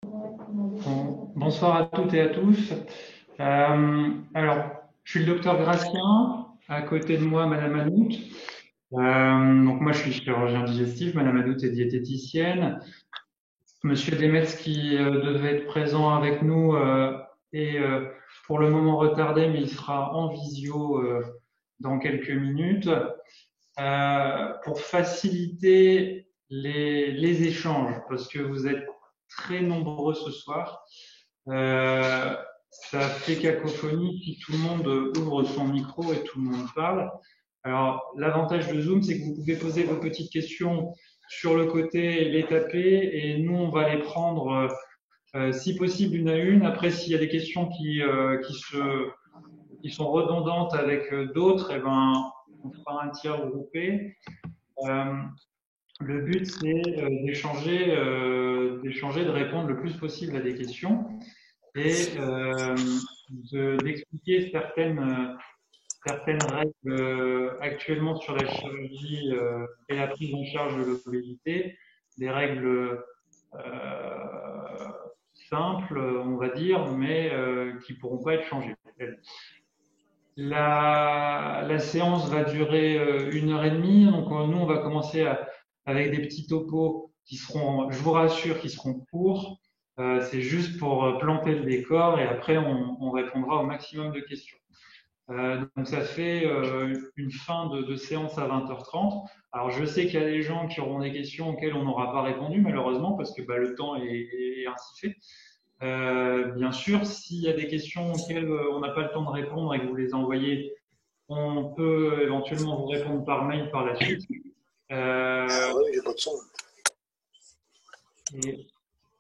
Bonsoir à toutes et à tous. Alors, je suis le docteur Gratien. À côté de moi, Madame Anouk. Donc moi, je suis chirurgien digestif. Madame Anouk est diététicienne. Monsieur Demetz, qui devait être présent avec nous, est pour le moment retardé, mais il sera en visio dans quelques minutes. Pour faciliter les échanges, parce que vous êtes très nombreux ce soir. Euh, Ça fait cacophonie si tout le monde ouvre son micro et tout le monde parle. Alors, l'avantage de Zoom, c'est que vous pouvez poser vos petites questions sur le côté, les taper, et nous, on va les prendre, si possible, une à une. Après, s'il y a des questions qui sont redondantes avec d'autres, eh ben, on fera un tir groupé. Euh, le but, c'est d'échanger, de répondre le plus possible à des questions et d'expliquer certaines règles actuellement sur la chirurgie et la prise en charge de l'obésité, des règles simples, on va dire, mais qui pourront pas être changées. La séance va durer 1 heure et demie, donc nous on va commencer avec des petits topos qui seront, je vous rassure, qui seront courts. C'est juste pour planter le décor et après on répondra au maximum de questions. Donc ça fait une fin de séance à 20h30. Alors je sais qu'il y a des gens qui auront des questions auxquelles on n'aura pas répondu malheureusement parce que le temps est ainsi fait. Bien sûr, s'il y a des questions auxquelles on n'a pas le temps de répondre et que vous les envoyez, on peut éventuellement vous répondre par mail par la suite. Ah ouais, j'ai pas de son. Et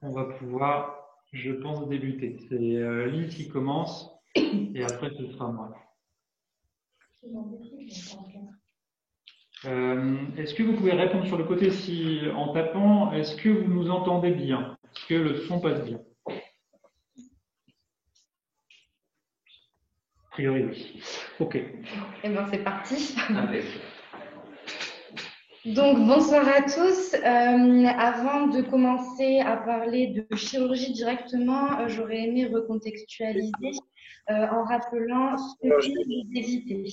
on va pouvoir, je pense, débuter. C'est Lille qui commence et après ce sera moi. Est-ce que vous pouvez répondre sur le côté si, en tapant, est-ce que vous nous entendez bien? Est-ce que le son passe bien? A priori, oui. Ok. Eh bien, c'est parti. Donc, bonsoir à tous. Avant de commencer à parler de chirurgie directement, j'aurais aimé recontextualiser en rappelant ce qu'est l'obésité.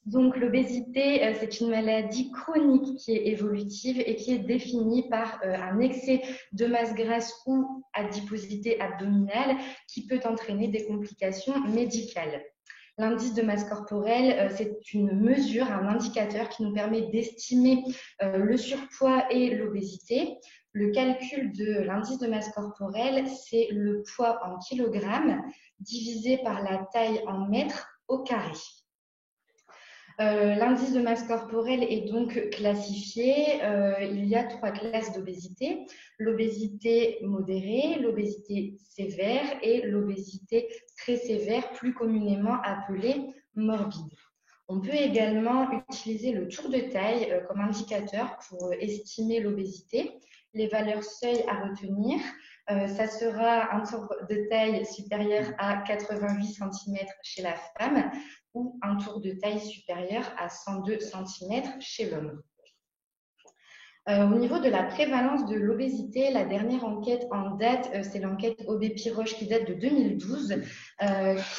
Donc, l'obésité, c'est une maladie chronique qui est évolutive et qui est définie par un excès de masse grasse ou adiposité abdominale qui peut entraîner des complications médicales. L'indice de masse corporelle, c'est une mesure, un indicateur qui nous permet d'estimer le surpoids et l'obésité. Le calcul de l'indice de masse corporelle, c'est le poids en kilogrammes divisé par la taille en mètres au carré. L'indice de masse corporelle est donc classifié. Il y a 3 classes d'obésité. L'obésité modérée, l'obésité sévère et l'obésité très sévère, plus communément appelée morbide. On peut également utiliser le tour de taille comme indicateur pour estimer l'obésité. Les valeurs seuil à retenir, ça sera un tour de taille supérieur à 88 cm chez la femme ou un tour de taille supérieur à 102 cm chez l'homme. Au niveau de la prévalence de l'obésité, la dernière enquête en date, c'est l'enquête Obé-Piroche qui date de 2012,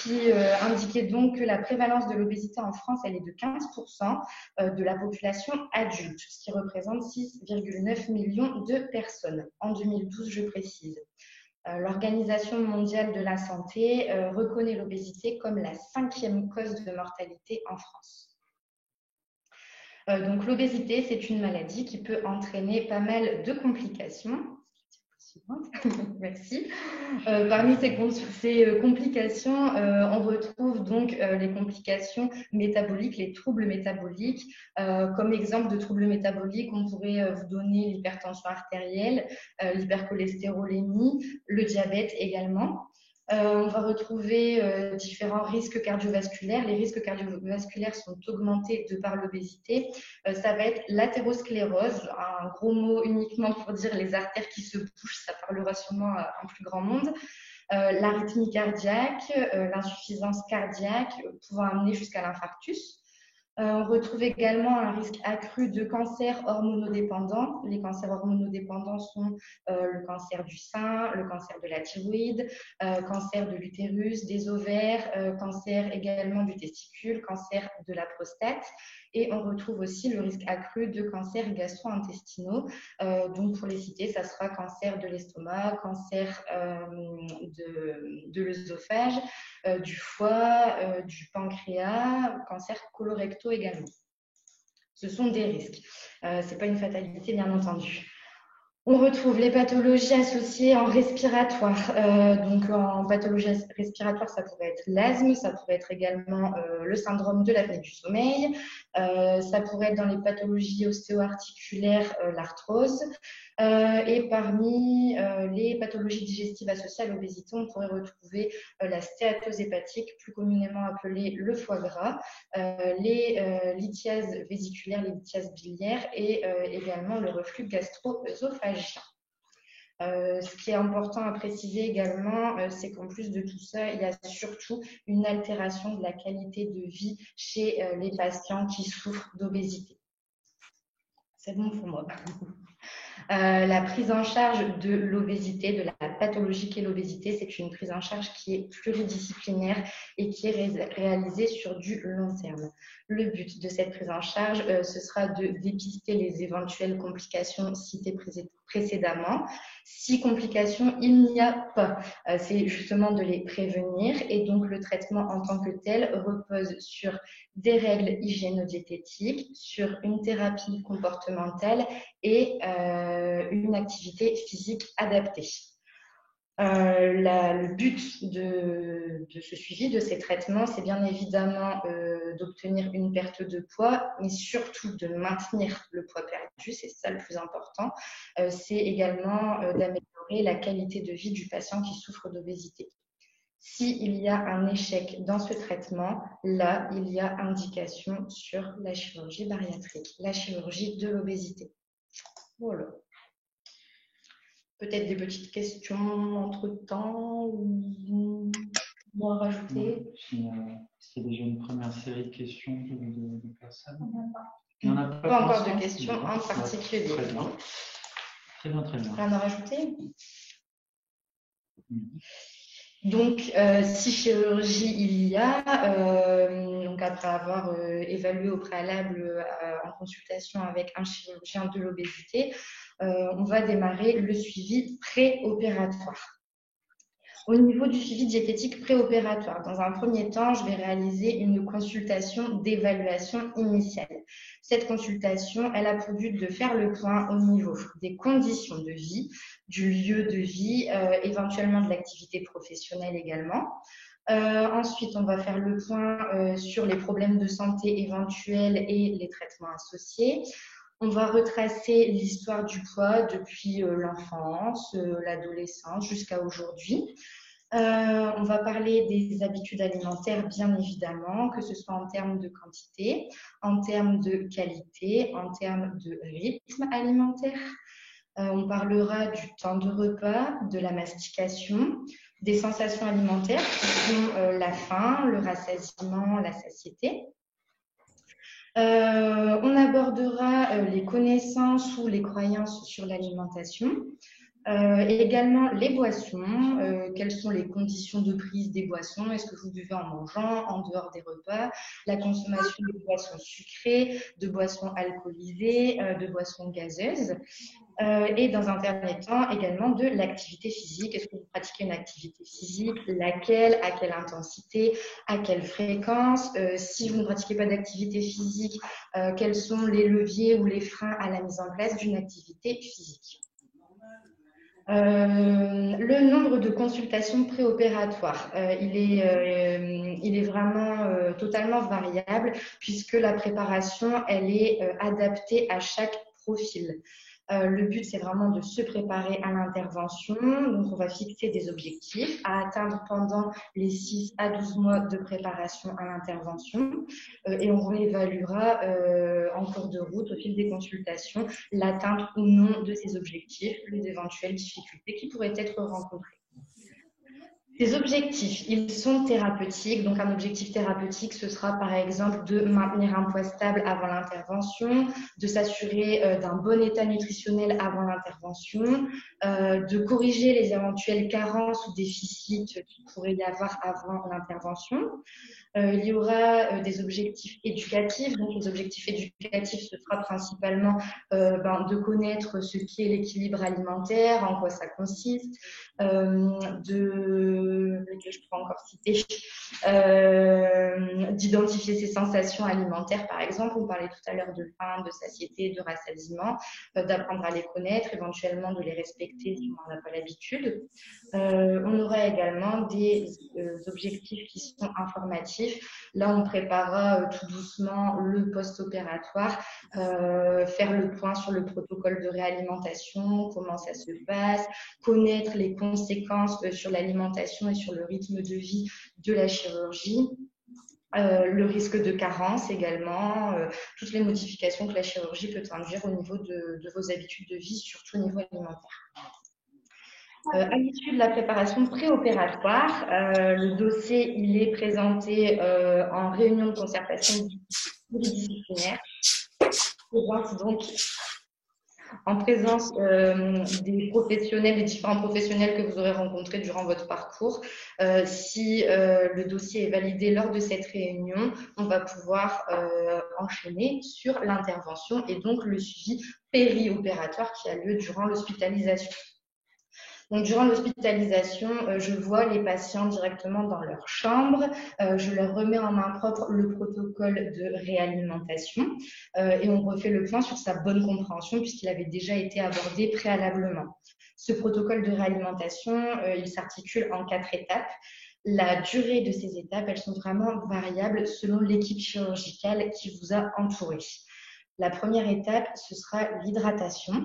qui indiquait donc que la prévalence de l'obésité en France, elle est de 15% de la population adulte, ce qui représente 6,9 millions de personnes. En 2012, je précise. L'Organisation mondiale de la santé reconnaît l'obésité comme la 5e cause de mortalité en France. Donc l'obésité, c'est une maladie qui peut entraîner pas mal de complications. Merci. Parmi ces complications, on retrouve donc les complications métaboliques, les troubles métaboliques. Comme exemple de troubles métaboliques, on pourrait vous donner l'hypertension artérielle, l'hypercholestérolémie, le diabète également. On va retrouver différents risques cardiovasculaires. Les risques cardiovasculaires sont augmentés de par l'obésité. Ça va être l'athérosclérose, un gros mot uniquement pour dire les artères qui se bouchent, ça parlera sûrement à un plus grand monde. L'arythmie cardiaque, l'insuffisance cardiaque pouvant amener jusqu'à l'infarctus. On retrouve également un risque accru de cancer hormonodépendant. Les cancers hormonodépendants sont le cancer du sein, le cancer de la thyroïde, cancer de l'utérus, des ovaires, cancer également du testicule, cancer de la prostate. Et on retrouve aussi le risque accru de cancers gastro-intestinaux. Donc, pour les citer, ça sera cancer de l'estomac, cancer de l'œsophage, du foie, du pancréas, cancer colorectal également. Ce sont des risques. Ce n'est pas une fatalité, bien entendu. On retrouve les pathologies associées en respiratoire. Donc, en pathologie respiratoire, ça pourrait être l'asthme, ça pourrait être également le syndrome de l'apnée du sommeil, ça pourrait être dans les pathologies ostéo-articulaires, l'arthrose. Et parmi les pathologies digestives associées à l'obésité, on pourrait retrouver la stéatose hépatique, plus communément appelée le foie gras, les lithiases vésiculaires, les lithiases biliaires et également le reflux gastro-œsophagien. Ce qui est important à préciser également, c'est qu'en plus de tout ça, il y a surtout une altération de la qualité de vie chez les patients qui souffrent d'obésité. C'est bon pour moi. La prise en charge de l'obésité, de la pathologie qu'est l'obésité, c'est une prise en charge qui est pluridisciplinaire et qui est réalisée sur du long terme. Le but de cette prise en charge, ce sera de dépister les éventuelles complications citées précédemment. Si complications il n'y a pas, c'est justement de les prévenir, et donc le traitement en tant que tel repose sur des règles hygiéno-diététiques, sur une thérapie comportementale et une activité physique adaptée. Le but de ce suivi, de ces traitements, c'est bien évidemment d'obtenir une perte de poids, mais surtout de maintenir le poids perdu, c'est ça le plus important. C'est également d'améliorer la qualité de vie du patient qui souffre d'obésité. S'il y a un échec dans ce traitement, là, il y a indication sur la chirurgie bariatrique, la chirurgie de l'obésité. Voilà. Peut-être des petites questions entre-temps ou à rajouter. Il y a déjà une première série de questions de personnes. Il n'y en a pas encore de questions en particulier. Très bien. Très bien, très bien. Rien à rajouter? Donc, si chirurgie il y a, donc après avoir évalué au préalable en consultation avec un chirurgien de l'obésité, on va démarrer le suivi préopératoire. Au niveau du suivi diététique préopératoire, dans un premier temps, je vais réaliser une consultation d'évaluation initiale. Cette consultation, elle a pour but de faire le point au niveau des conditions de vie, du lieu de vie, éventuellement de l'activité professionnelle également. Ensuite, on va faire le point sur les problèmes de santé éventuels et les traitements associés. On va retracer l'histoire du poids depuis l'enfance, l'adolescence jusqu'à aujourd'hui. On va parler des habitudes alimentaires, bien évidemment, que ce soit en termes de quantité, en termes de qualité, en termes de rythme alimentaire. On parlera du temps de repas, de la mastication, des sensations alimentaires qui sont la faim, le rassasiement, la satiété. On abordera les connaissances ou les croyances sur l'alimentation. Et également les boissons, quelles sont les conditions de prise des boissons, est-ce que vous buvez en mangeant, en dehors des repas, la consommation de boissons sucrées, de boissons alcoolisées, de boissons gazeuses, et dans un dernier temps également de l'activité physique, est-ce que vous pratiquez une activité physique, laquelle, à quelle intensité, à quelle fréquence, si vous ne pratiquez pas d'activité physique, quels sont les leviers ou les freins à la mise en place d'une activité physique. Le nombre de consultations préopératoires, il est vraiment totalement variable puisque la préparation, elle est adaptée à chaque profil. Le but, c'est vraiment de se préparer à l'intervention. Donc, on va fixer des objectifs à atteindre pendant les 6 à 12 mois de préparation à l'intervention. Et on réévaluera en cours de route, au fil des consultations, l'atteinte ou non de ces objectifs, les éventuelles difficultés qui pourraient être rencontrées. Ces objectifs, ils sont thérapeutiques. Donc, un objectif thérapeutique, ce sera par exemple de maintenir un poids stable avant l'intervention, de s'assurer d'un bon état nutritionnel avant l'intervention, de corriger les éventuelles carences ou déficits qu'il pourrait y avoir avant l'intervention. Il y aura des objectifs éducatifs. Donc, les objectifs éducatifs, ce sera principalement de connaître ce qu'est l'équilibre alimentaire, en quoi ça consiste, lesquels je pourrais encore citer, d'identifier ses sensations alimentaires, par exemple. On parlait tout à l'heure de faim, de satiété, de rassasiement, d'apprendre à les connaître, éventuellement de les respecter si on n'en a pas l'habitude. On aura également des objectifs qui sont informatifs. Là, on préparera tout doucement le post-opératoire, faire le point sur le protocole de réalimentation, comment ça se passe, connaître les conséquences sur l'alimentation et sur le rythme de vie de la chirurgie. Le risque de carence également, toutes les modifications que la chirurgie peut induire au niveau de vos habitudes de vie, surtout au niveau alimentaire. À l'issue de la préparation préopératoire, le dossier il est présenté en réunion de concertation pluridisciplinaire. Donc, en présence des professionnels, des différents professionnels que vous aurez rencontrés durant votre parcours. Si le dossier est validé lors de cette réunion, on va pouvoir enchaîner sur l'intervention et donc le suivi périopératoire qui a lieu durant l'hospitalisation. Donc, durant l'hospitalisation, je vois les patients directement dans leur chambre. Je leur remets en main propre le protocole de réalimentation et on refait le point sur sa bonne compréhension puisqu'il avait déjà été abordé préalablement. Ce protocole de réalimentation, il s'articule en 4 étapes. La durée de ces étapes, elles sont vraiment variables selon l'équipe chirurgicale qui vous a entouré. La première étape, ce sera l'hydratation.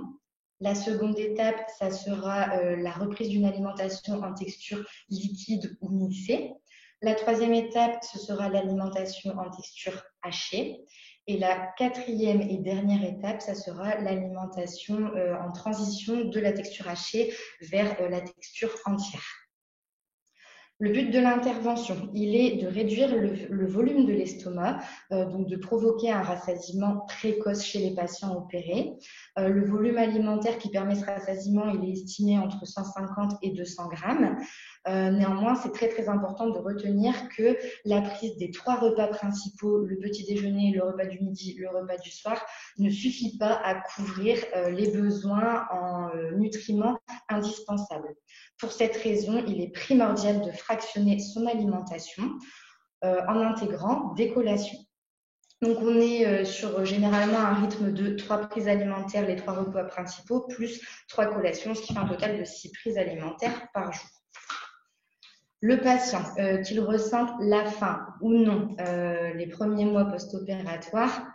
La seconde étape, ça sera la reprise d'une alimentation en texture liquide ou mixée. La troisième étape, ce sera l'alimentation en texture hachée. Et la quatrième et dernière étape, ça sera l'alimentation en transition de la texture hachée vers la texture entière. Le but de l'intervention, il est de réduire le volume de l'estomac, donc de provoquer un rassasiement précoce chez les patients opérés. Le volume alimentaire qui permet ce rassasiement, il est estimé entre 150 et 200 grammes. Néanmoins, c'est très très important de retenir que la prise des 3 repas principaux, le petit déjeuner, le repas du midi, le repas du soir, ne suffit pas à couvrir les besoins en nutriments indispensables. Pour cette raison, il est primordial de fractionner son alimentation en intégrant des collations. Donc, on est sur généralement un rythme de 3 prises alimentaires, les 3 repas principaux, plus 3 collations, ce qui fait un total de 6 prises alimentaires par jour. Le patient, qu'il ressente la faim ou non les premiers mois post-opératoires,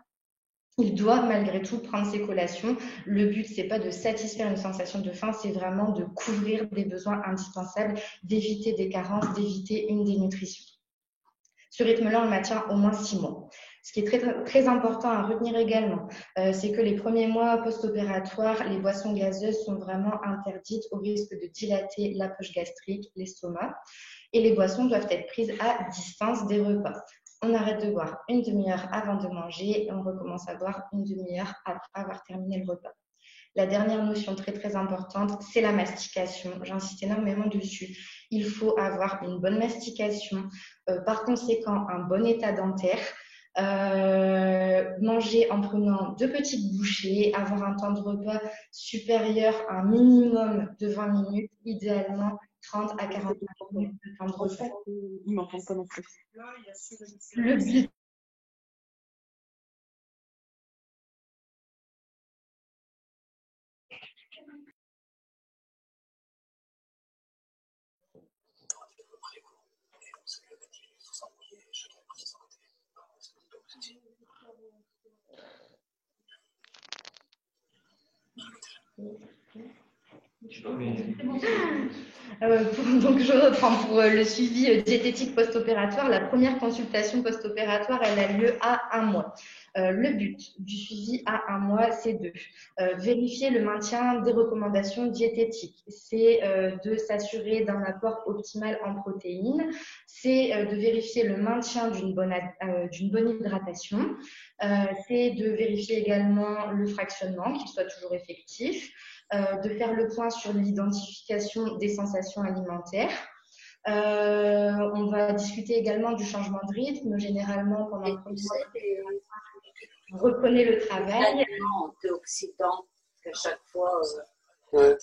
il doit malgré tout prendre ses collations. Le but, c'est pas de satisfaire une sensation de faim, c'est vraiment de couvrir des besoins indispensables, d'éviter des carences, d'éviter une dénutrition. Ce rythme-là, on le maintient au moins 6 mois. Ce qui est très, très important à retenir également, c'est que les premiers mois post-opératoires, les boissons gazeuses sont vraiment interdites au risque de dilater la poche gastrique, l'estomac. Et les boissons doivent être prises à distance des repas. On arrête de boire une demi-heure avant de manger et on recommence à boire une demi-heure après avoir terminé le repas. La dernière notion très très importante, c'est la mastication. J'insiste énormément dessus. Il faut avoir une bonne mastication, par conséquent un bon état dentaire, manger en prenant 2 petites bouchées, avoir un temps de repas supérieur à un minimum de 20 minutes, idéalement 30 à 40 minutes de temps de repas. Il m'entend pas non plus. Le but Donc, je reprends pour le suivi diététique post-opératoire. La première consultation post-opératoire, elle a lieu à 1 mois. Le but du suivi à 1 mois, c'est de vérifier le maintien des recommandations diététiques. C'est de s'assurer d'un apport optimal en protéines. C'est de vérifier le maintien d'une bonne hydratation. C'est de vérifier également le fractionnement, qu'il soit toujours effectif. De faire le point sur l'identification des sensations alimentaires. On va discuter également du changement de rythme. Généralement, pendant le premier mois, vous reprenez le travail. Antioxydants qu'à chaque fois. Ouais.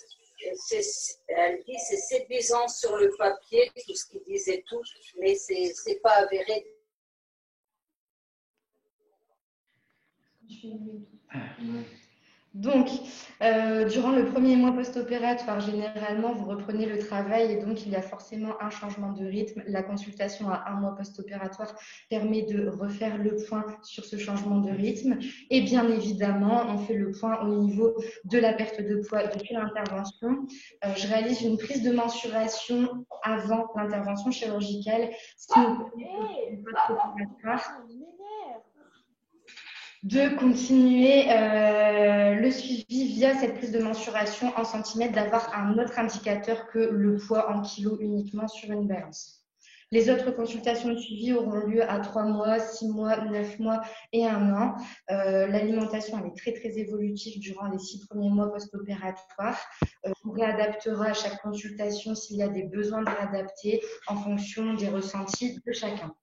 Elle dit c'est séduisant sur le papier, tout ce qu'il disait tout, mais c'est pas avéré. Donc, durant le premier mois post-opératoire, généralement, vous reprenez le travail et donc il y a forcément un changement de rythme. La consultation à 1 mois post-opératoire permet de refaire le point sur ce changement de rythme. Et bien évidemment, on fait le point au niveau de la perte de poids depuis l'intervention. Je réalise une prise de mensuration avant l'intervention chirurgicale, ce qui nous permet post-opératoire de continuer le suivi via cette prise de mensuration en centimètres, d'avoir un autre indicateur que le poids en kilos uniquement sur une balance. Les autres consultations de suivi auront lieu à 3 mois, 6 mois, 9 mois et 1 an. L'alimentation elle est très très évolutive durant les 6 premiers mois post-opératoires. On réadaptera à chaque consultation s'il y a des besoins de réadapter en fonction des ressentis de chacun.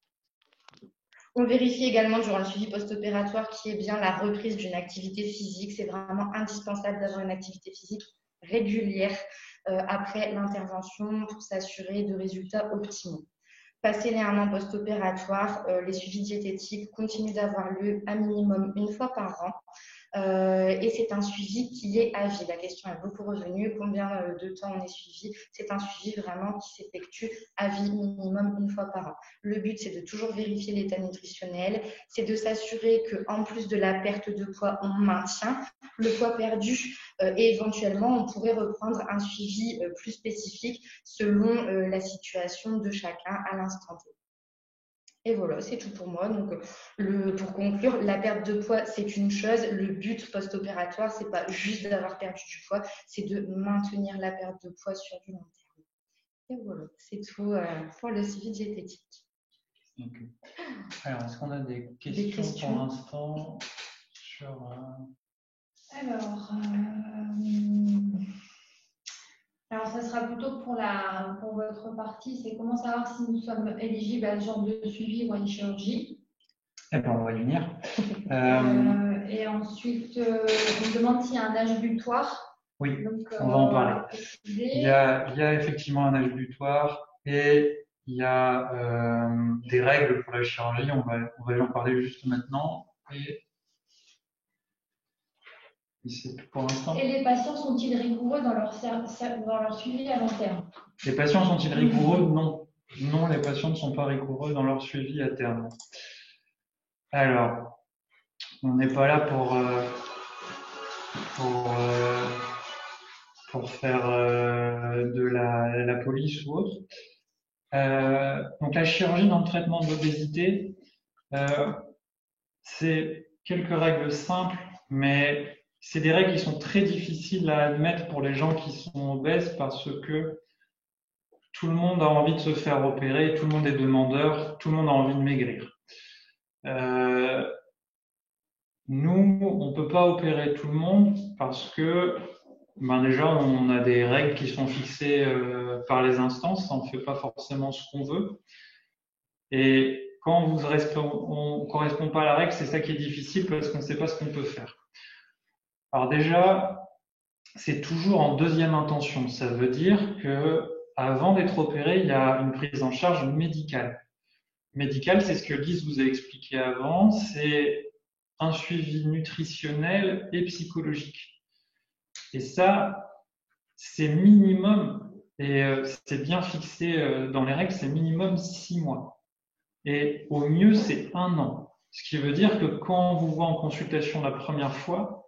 On vérifie également durant le suivi post-opératoire qui est bien la reprise d'une activité physique. C'est vraiment indispensable d'avoir une activité physique régulière après l'intervention pour s'assurer de résultats optimaux. Passé les 1 an post-opératoire, les suivis diététiques continuent d'avoir lieu à minimum 1 fois par an. Et c'est un suivi qui est à vie. La question est beaucoup revenue. Combien de temps on est suivi? C'est un suivi vraiment qui s'effectue à vie minimum 1 fois par an. Le but, c'est de toujours vérifier l'état nutritionnel. C'est de s'assurer qu'en plus de la perte de poids, on maintient le poids perdu et éventuellement, on pourrait reprendre un suivi plus spécifique selon la situation de chacun à l'instant T. Et voilà, c'est tout pour moi. Donc, pour conclure, la perte de poids, c'est une chose. Le but post-opératoire, c'est pas juste d'avoir perdu du poids, c'est de maintenir la perte de poids sur du long terme. Et voilà, c'est tout pour le suivi diététique. Okay. Alors, est-ce qu'on a des questions pour l'instant sur… Alors, ça sera plutôt pour votre partie, c'est comment savoir si nous sommes éligibles à ce genre de suivi ou à une chirurgie. Eh bien, on va y venir. Et ensuite, on me demande s'il y a un âge butoir. Oui, donc, on va en parler. Il y a effectivement un âge butoir et il y a des règles pour la chirurgie. On va y en parler juste maintenant. Et c'est tout pour l'instant. Et les patients sont-ils rigoureux dans leur suivi à long terme? Les patients sont-ils rigoureux? Non. Non, les patients ne sont pas rigoureux dans leur suivi à terme. Alors, on n'est pas là pour faire de la police ou autre. Donc, la chirurgie dans le traitement de l'obésité, c'est quelques règles simples, mais c'est des règles qui sont très difficiles à admettre pour les gens qui sont obèses parce que tout le monde a envie de se faire opérer, tout le monde est demandeur, tout le monde a envie de maigrir. Nous, on ne peut pas opérer tout le monde parce que déjà, on a des règles qui sont fixées par les instances, on ne fait pas forcément ce qu'on veut. Et quand on ne correspond pas à la règle, c'est ça qui est difficile parce qu'on ne sait pas ce qu'on peut faire. Alors déjà, c'est toujours en deuxième intention. Ça veut dire que avant d'être opéré, il y a une prise en charge médicale. Médicale, c'est ce que Lise vous a expliqué avant, c'est un suivi nutritionnel et psychologique. Et ça, c'est minimum, et c'est bien fixé dans les règles, c'est minimum 6 mois. Et au mieux, c'est 1 an. Ce qui veut dire que quand on vous voit en consultation la première fois,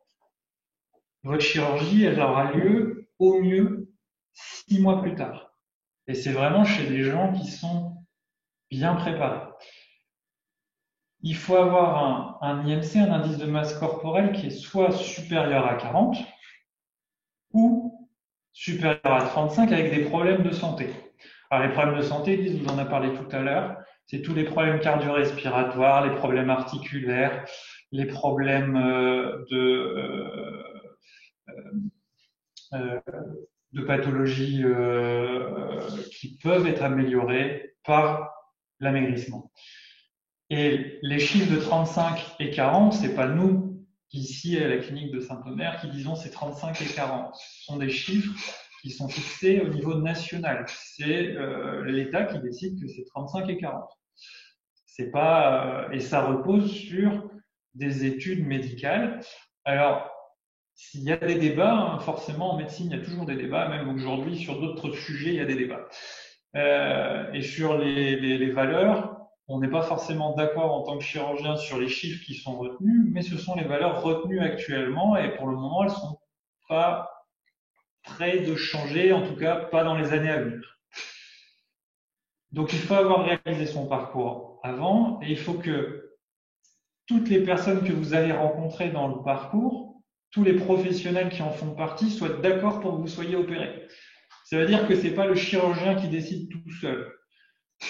votre chirurgie, elle aura lieu au mieux 6 mois plus tard. Et c'est vraiment chez des gens qui sont bien préparés. Il faut avoir un IMC, un indice de masse corporelle, qui est soit supérieur à 40 ou supérieur à 35 avec des problèmes de santé. Alors les problèmes de santé, Lise vous en a parlé tout à l'heure, c'est tous les problèmes cardio-respiratoires, les problèmes articulaires, les problèmes de pathologies qui peuvent être améliorées par l'amaigrissement. Et les chiffres de 35 et 40, c'est pas nous, ici à la clinique de Saint-Omer, qui disons c'est 35 et 40. Ce sont des chiffres qui sont fixés au niveau national. C'est l'État qui décide que c'est 35 et 40. C'est pas, et ça repose sur des études médicales. Alors, s'il y a des débats, hein, forcément en médecine, il y a toujours des débats, même aujourd'hui sur d'autres sujets, il y a des débats. Et sur les valeurs, on n'est pas forcément d'accord en tant que chirurgien sur les chiffres qui sont retenus, mais ce sont les valeurs retenues actuellement et pour le moment, elles sont pas près de changer, en tout cas pas dans les années à venir. Donc il faut avoir réalisé son parcours avant et il faut que toutes les personnes que vous allez rencontrer dans le parcours, tous les professionnels qui en font partie soient d'accord pour que vous soyez opéré. Ça veut dire que c'est pas le chirurgien qui décide tout seul.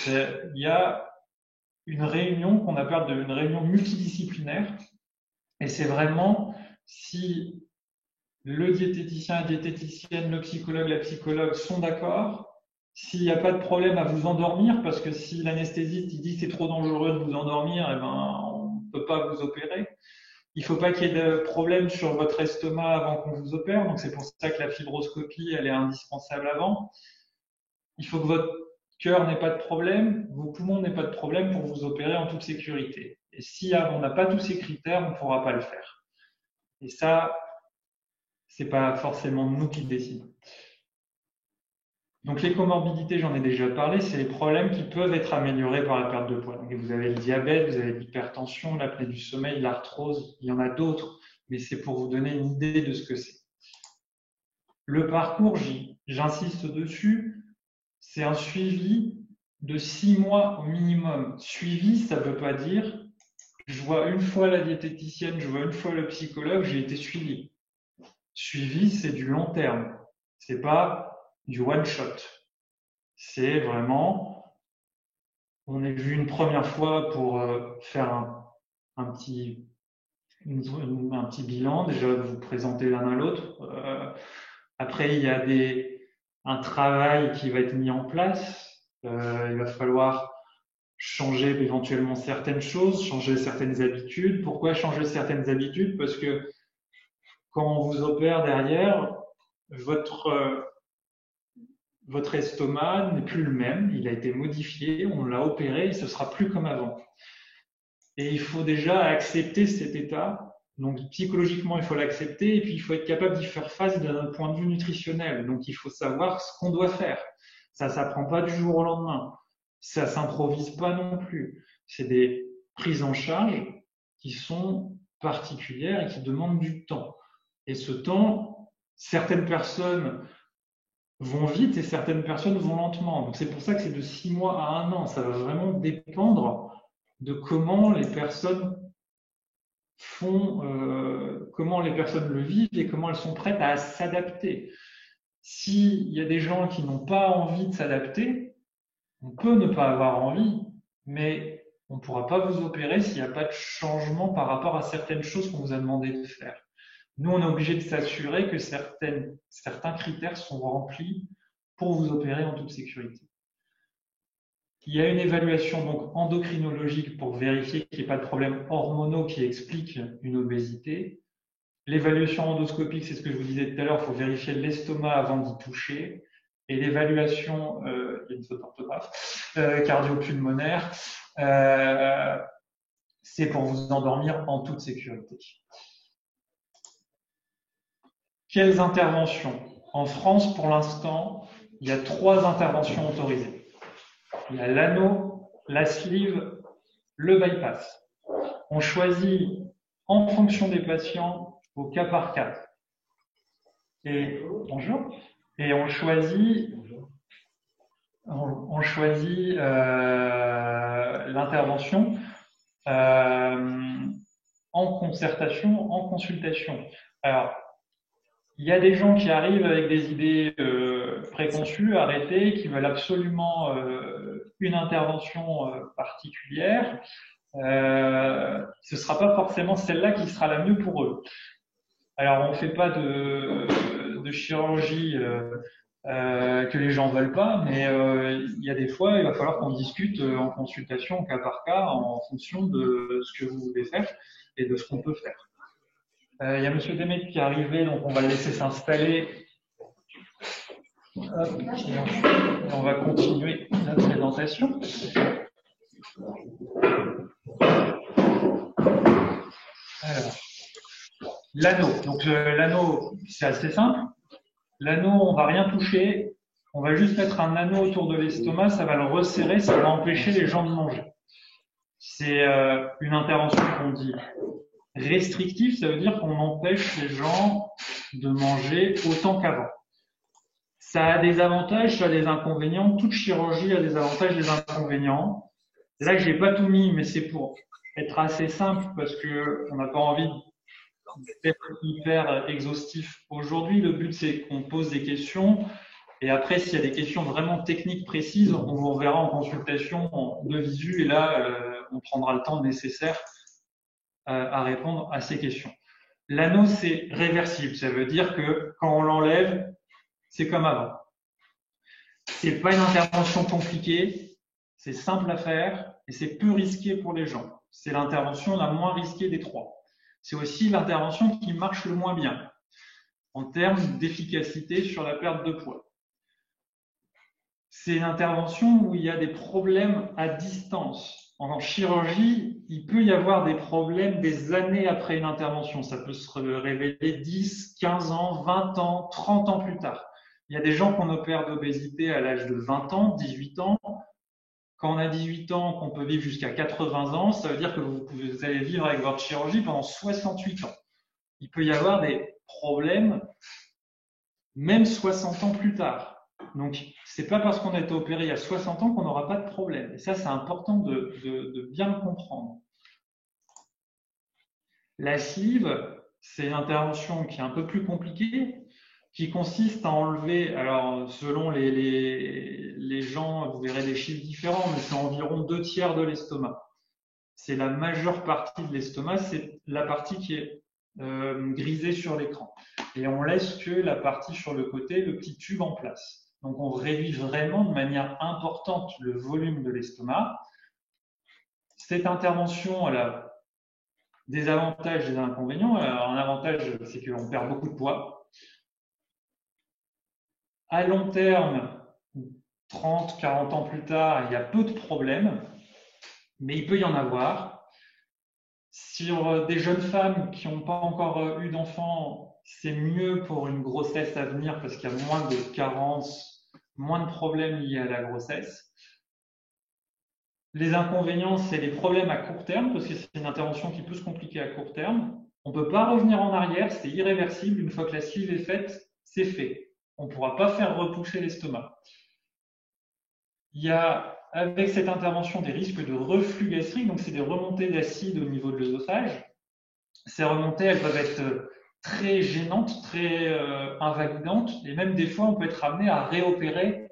Il y a une réunion qu'on appelle une réunion multidisciplinaire et c'est vraiment si le diététicien, la diététicienne, le psychologue, la psychologue sont d'accord, s'il n'y a pas de problème à vous endormir, parce que si l'anesthésiste il dit c'est trop dangereux de vous endormir, eh ben, on ne peut pas vous opérer. Il ne faut pas qu'il y ait de problème sur votre estomac avant qu'on vous opère, donc c'est pour ça que la fibroscopie elle est indispensable avant. Il faut que votre cœur n'ait pas de problème, vos poumons n'aient pas de problème pour vous opérer en toute sécurité. Et si on n'a pas tous ces critères, on ne pourra pas le faire. Et ça, c'est pas forcément nous qui le décidons. Donc les comorbidités, j'en ai déjà parlé, c'est les problèmes qui peuvent être améliorés par la perte de poids. Donc, vous avez le diabète, vous avez l'hypertension, l'apnée du sommeil, l'arthrose, il y en a d'autres, mais c'est pour vous donner une idée de ce que c'est. Le parcours, j'insiste dessus, c'est un suivi de 6 mois au minimum. Suivi, ça ne veut pas dire je vois une fois la diététicienne, je vois une fois le psychologue, j'ai été suivi. Suivi, c'est du long terme. C'est pas du one shot. C'est vraiment, on est vu une première fois pour faire un petit bilan, déjà vous présenter l'un à l'autre. Après, il y a un travail qui va être mis en place. Il va falloir changer éventuellement certaines choses, changer certaines habitudes. Pourquoi changer certaines habitudes? Parce que quand on vous opère derrière, votre estomac n'est plus le même, il a été modifié, on l'a opéré, et ce sera plus comme avant. Et il faut déjà accepter cet état. Donc psychologiquement, il faut l'accepter et puis il faut être capable d'y faire face d'un point de vue nutritionnel. Donc il faut savoir ce qu'on doit faire. Ça s'apprend pas du jour au lendemain. Ça s'improvise pas non plus. C'est des prises en charge qui sont particulières et qui demandent du temps. Et ce temps, certaines personnes vont vite et certaines personnes vont lentement. Donc c'est pour ça que c'est de 6 mois à 1 an. Ça va vraiment dépendre de comment les personnes comment les personnes le vivent et comment elles sont prêtes à s'adapter. S'il y a des gens qui n'ont pas envie de s'adapter, on peut ne pas avoir envie, mais on ne pourra pas vous opérer s'il n'y a pas de changement par rapport à certaines choses qu'on vous a demandé de faire. Nous, on est obligé de s'assurer que certains critères sont remplis pour vous opérer en toute sécurité. Il y a une évaluation donc endocrinologique pour vérifier qu'il n'y ait pas de problèmes hormonaux qui expliquent une obésité. L'évaluation endoscopique, c'est ce que je vous disais tout à l'heure, il faut vérifier l'estomac avant d'y toucher. Et l'évaluation, il y a une faute d'orthographe, cardio-pulmonaire, c'est pour vous endormir en toute sécurité. Quelles interventions? En France, pour l'instant, il y a 3 interventions autorisées. Il y a l'anneau, la sleeve, le bypass. On choisit en fonction des patients au cas par cas. Et bonjour. Et on choisit l'intervention en concertation, en consultation. Alors, il y a des gens qui arrivent avec des idées préconçues, arrêtées, qui veulent absolument une intervention particulière. Ce ne sera pas forcément celle-là qui sera la mieux pour eux. Alors, on ne fait pas de chirurgie que les gens veulent pas, mais il y a des fois, il va falloir qu'on discute en consultation, cas par cas, en fonction de ce que vous voulez faire et de ce qu'on peut faire. Il y a Monsieur Demet qui est arrivé, donc on va le laisser s'installer. On va continuer la présentation. Alors, l'anneau. Donc l'anneau, c'est assez simple. L'anneau, on va rien toucher. On va juste mettre un anneau autour de l'estomac, ça va le resserrer, ça va empêcher les gens de manger. C'est une intervention qu'on dit restrictive, ça veut dire qu'on empêche les gens de manger autant qu'avant. Ça a des avantages, ça a des inconvénients. Toute chirurgie a des avantages et des inconvénients. Là, j'ai pas tout mis, mais c'est pour être assez simple parce que on n'a pas envie d'être hyper exhaustif aujourd'hui. Le but, c'est qu'on pose des questions. Et après, s'il y a des questions vraiment techniques précises, on vous reverra en consultation de visu. Et là, on prendra le temps nécessaire à répondre à ces questions. L'anneau, c'est réversible. Ça veut dire que quand on l'enlève, c'est comme avant. C'est pas une intervention compliquée, c'est simple à faire et c'est peu risqué pour les gens. C'est l'intervention la moins risquée des trois. C'est aussi l'intervention qui marche le moins bien en termes d'efficacité sur la perte de poids. C'est une intervention où il y a des problèmes à distance. En chirurgie, il peut y avoir des problèmes des années après une intervention. Ça peut se révéler 10, 15 ans, 20 ans, 30 ans plus tard. Il y a des gens qu'on opère d'obésité à l'âge de 20 ans, 18 ans. Quand on a 18 ans, qu'on peut vivre jusqu'à 80 ans, ça veut dire que vous allez vivre avec votre chirurgie pendant 68 ans. Il peut y avoir des problèmes même 60 ans plus tard. Donc, c'est pas parce qu'on a été opéré il y a 60 ans qu'on n'aura pas de problème. Et ça, c'est important de bien le comprendre. La sleeve, c'est une intervention qui est un peu plus compliquée, qui consiste à enlever, alors selon les gens, vous verrez des chiffres différents, mais c'est environ 2/3 de l'estomac. C'est la majeure partie de l'estomac, c'est la partie qui est grisée sur l'écran. Et on laisse que la partie sur le côté, le petit tube en place. Donc on réduit vraiment de manière importante le volume de l'estomac. Cette intervention, elle a des avantages et des inconvénients. Alors, un avantage, c'est qu'on perd beaucoup de poids. À long terme, 30, 40 ans plus tard, il y a peu de problèmes, mais il peut y en avoir. Sur des jeunes femmes qui n'ont pas encore eu d'enfants, c'est mieux pour une grossesse à venir parce qu'il y a moins de carences, moins de problèmes liés à la grossesse. Les inconvénients, c'est les problèmes à court terme parce que c'est une intervention qui peut se compliquer à court terme. On ne peut pas revenir en arrière, c'est irréversible. Une fois que la sleeve est faite, c'est fait. On ne pourra pas faire repousser l'estomac. Il y a, avec cette intervention, des risques de reflux gastrique, donc c'est des remontées d'acide au niveau de l'œsophage. Ces remontées, elles peuvent être très gênantes, très invalidantes, et même des fois, on peut être amené à réopérer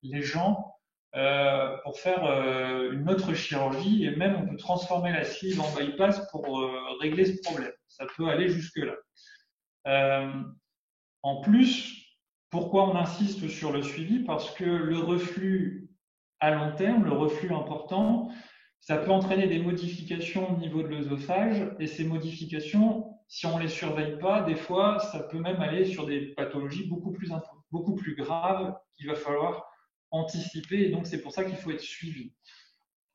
les gens pour faire une autre chirurgie, et même on peut transformer la sleeve en bypass pour régler ce problème. Ça peut aller jusque-là. En plus, pourquoi on insiste sur le suivi? Parce que le reflux à long terme, le reflux important, ça peut entraîner des modifications au niveau de l'œsophage, et ces modifications, si on ne les surveille pas, des fois, ça peut même aller sur des pathologies beaucoup plus graves qu'il va falloir anticiper, et donc c'est pour ça qu'il faut être suivi.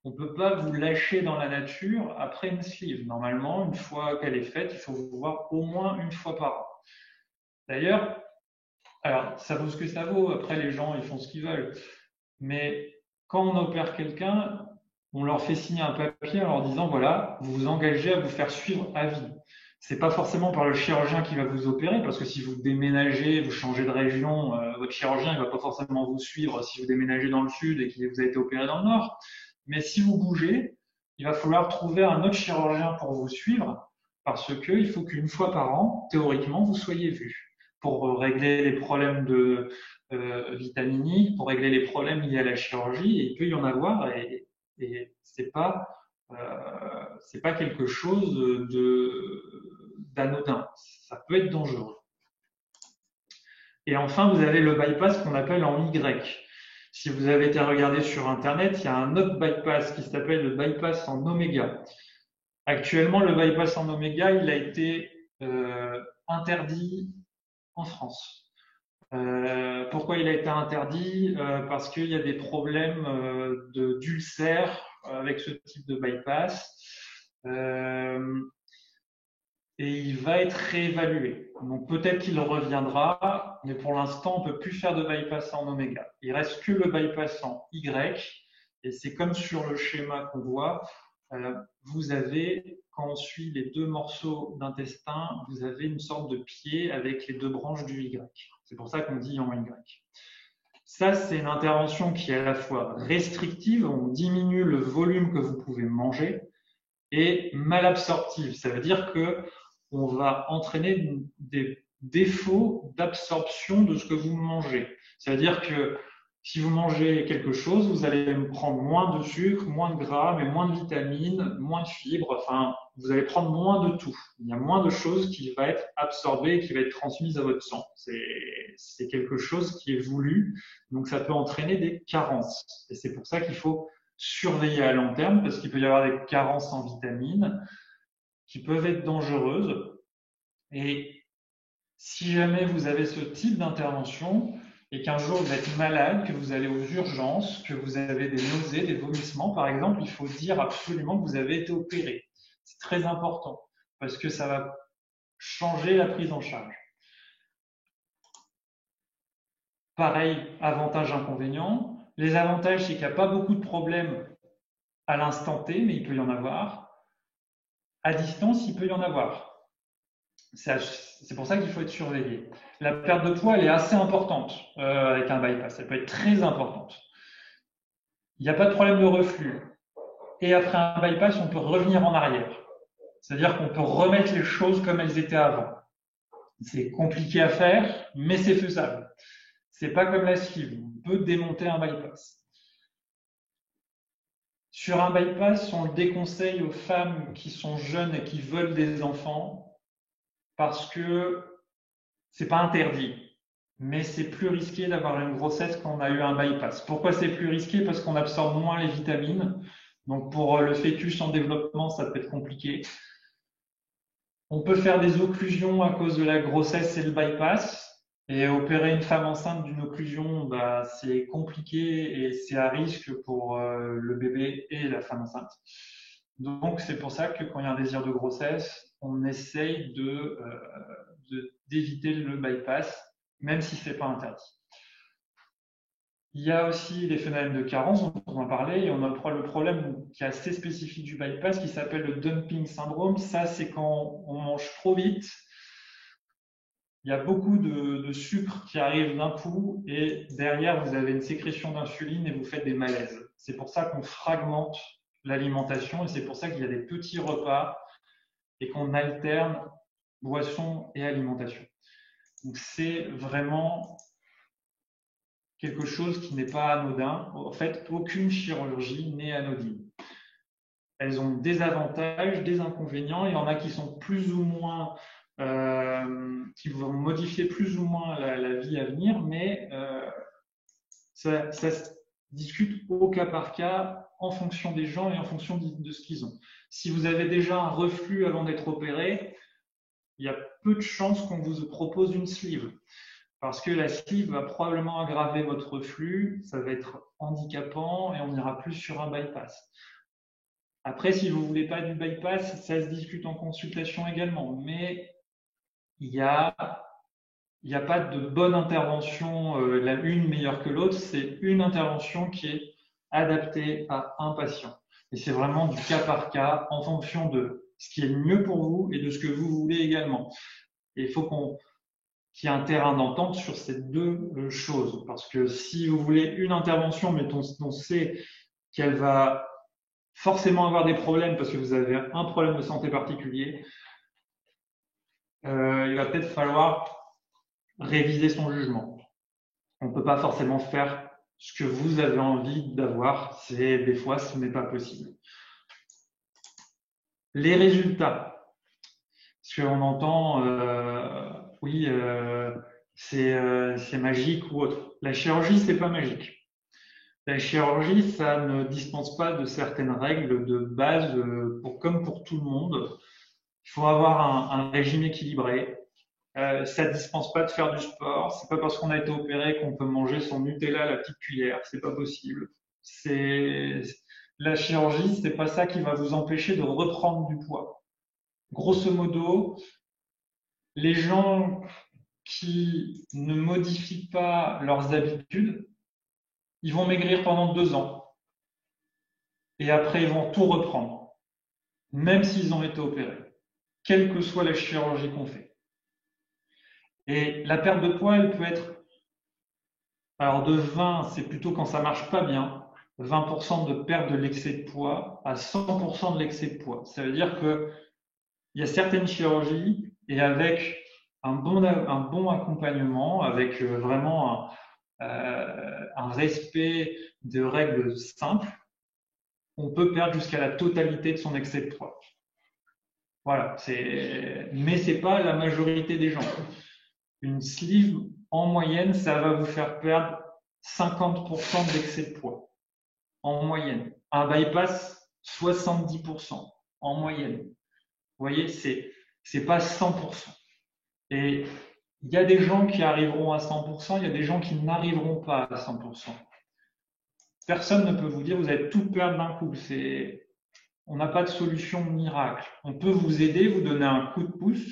On ne peut pas vous lâcher dans la nature après une sleeve. Normalement, une fois qu'elle est faite, il faut vous voir au moins une fois par an. D'ailleurs, alors ça vaut ce que ça vaut, après les gens ils font ce qu'ils veulent, mais quand on opère quelqu'un, on leur fait signer un papier en leur disant voilà, vous vous engagez à vous faire suivre à vie. c'est pas forcément par le chirurgien qui va vous opérer, parce que si vous déménagez, vous changez de région, votre chirurgien il va pas forcément vous suivre si vous déménagez dans le sud et que vous avez été opéré dans le nord. Mais si vous bougez, il va falloir trouver un autre chirurgien pour vous suivre, parce que il faut qu'une fois par an, théoriquement, vous soyez vu pour régler les problèmes de vitaminiques, pour régler les problèmes liés à la chirurgie. Et il peut y en avoir, et c'est pas quelque chose d'anodin. Ça peut être dangereux. Et enfin, vous avez le bypass qu'on appelle en Y. Si vous avez été regarder sur Internet, il y a un autre bypass qui s'appelle le bypass en oméga. Actuellement, le bypass en oméga, il a été interdit en France. Pourquoi il a été interdit? Parce qu'il y a des problèmes d'ulcères avec ce type de bypass. Et il va être réévalué. Donc peut-être qu'il reviendra, mais pour l'instant, on ne peut plus faire de bypass en oméga. Il reste que le bypass en Y, et c'est comme sur le schéma qu'on voit. Vous avez, quand on suit les deux morceaux d'intestin, vous avez une sorte de pied avec les deux branches du Y. C'est pour ça qu'on dit en Y. Ça, c'est une intervention qui est à la fois restrictive, on diminue le volume que vous pouvez manger, et malabsorptive. Ça veut dire que on va entraîner des défauts d'absorption de ce que vous mangez. Ça veut dire que si vous mangez quelque chose, vous allez prendre moins de sucre, moins de gras, mais moins de vitamines, moins de fibres. Enfin, vous allez prendre moins de tout. Il y a moins de choses qui va être absorbées et qui va être transmise à votre sang. C'est quelque chose qui est voulu. Donc, ça peut entraîner des carences. Et c'est pour ça qu'il faut surveiller à long terme, parce qu'il peut y avoir des carences en vitamines qui peuvent être dangereuses. Et si jamais vous avez ce type d'intervention et qu'un jour vous êtes malade, que vous allez aux urgences, que vous avez des nausées, des vomissements, par exemple, il faut dire absolument que vous avez été opéré. C'est très important parce que ça va changer la prise en charge. Pareil, avantages, inconvénients. Les avantages, c'est qu'il n'y a pas beaucoup de problèmes à l'instant T, mais il peut y en avoir. À distance, il peut y en avoir. C'est pour ça qu'il faut être surveillé. La perte de poids, elle est assez importante avec un bypass. Elle peut être très importante. Il n'y a pas de problème de reflux. Et après un bypass, on peut revenir en arrière. C'est-à-dire qu'on peut remettre les choses comme elles étaient avant. C'est compliqué à faire, mais c'est faisable. C'est pas comme la sleeve. On peut démonter un bypass. Sur un bypass, on le déconseille aux femmes qui sont jeunes et qui veulent des enfants parce que c'est pas interdit, mais c'est plus risqué d'avoir une grossesse quand on a eu un bypass. Pourquoi c'est plus risqué? Parce qu'on absorbe moins les vitamines. Donc pour le fœtus en développement, ça peut être compliqué. On peut faire des occlusions à cause de la grossesse et le bypass. Et opérer une femme enceinte d'une occlusion, c'est compliqué et c'est à risque pour le bébé et la femme enceinte. Donc, c'est pour ça que quand il y a un désir de grossesse, on essaye d'éviter le bypass, même si ce n'est pas interdit. Il y a aussi les phénomènes de carence, dont on en parlait, et on a le problème qui est assez spécifique du bypass, qui s'appelle le dumping syndrome. Ça, c'est quand on mange trop vite. Il y a beaucoup de sucre qui arrive d'un coup et derrière, vous avez une sécrétion d'insuline et vous faites des malaises. C'est pour ça qu'on fragmente l'alimentation et c'est pour ça qu'il y a des petits repas et qu'on alterne boisson et alimentation. Donc, c'est vraiment quelque chose qui n'est pas anodin. En fait, aucune chirurgie n'est anodine. Elles ont des avantages, des inconvénients. Il y en a qui sont plus ou moins qui vont modifier plus ou moins la vie à venir, mais ça se discute au cas par cas en fonction des gens et en fonction de ce qu'ils ont. Si vous avez déjà un reflux avant d'être opéré, il y a peu de chances qu'on vous propose une sleeve parce que la sleeve va probablement aggraver votre reflux, ça va être handicapant et on ira plus sur un bypass. Après, si vous ne voulez pas du bypass, ça se discute en consultation également, mais il n'y a pas de bonne intervention, une meilleure que l'autre, c'est une intervention qui est adaptée à un patient. Et c'est vraiment du cas par cas en fonction de ce qui est le mieux pour vous et de ce que vous voulez également. Et il faut qu'il y ait un terrain d'entente sur ces deux choses. Parce que si vous voulez une intervention, mais on sait qu'elle va forcément avoir des problèmes parce que vous avez un problème de santé particulier, il va peut-être falloir réviser son jugement. On ne peut pas forcément faire ce que vous avez envie d'avoir. Des fois, ce n'est pas possible. Les résultats. Parce qu'on entend, oui, c'est magique ou autre. La chirurgie, c'est pas magique. La chirurgie, ça ne dispense pas de certaines règles de base, comme pour tout le monde. Il faut avoir un régime équilibré. Ça ne dispense pas de faire du sport. C'est pas parce qu'on a été opéré qu'on peut manger son Nutella à la petite cuillère. C'est pas possible. La chirurgie, c'est pas ça qui va vous empêcher de reprendre du poids. Grosso modo, les gens qui ne modifient pas leurs habitudes, ils vont maigrir pendant 2 ans. Et après, ils vont tout reprendre. Même s'ils ont été opérés. Quelle que soit la chirurgie qu'on fait. Et la perte de poids, elle peut être, alors de 20, c'est plutôt quand ça marche pas bien, 20% de perte de l'excès de poids à 100% de l'excès de poids. Ça veut dire que il y a certaines chirurgies et avec un bon accompagnement, avec vraiment un respect de règles simples, on peut perdre jusqu'à la totalité de son excès de poids. Voilà, mais c'est pas la majorité des gens. Une sleeve, en moyenne, ça va vous faire perdre 50% d'excès de poids. En moyenne. Un bypass, 70% en moyenne. Vous voyez, c'est pas 100%. Et il y a des gens qui arriveront à 100%, il y a des gens qui n'arriveront pas à 100%. Personne ne peut vous dire vous allez tout perdre d'un coup. On n'a pas de solution miracle. On peut vous aider, vous donner un coup de pouce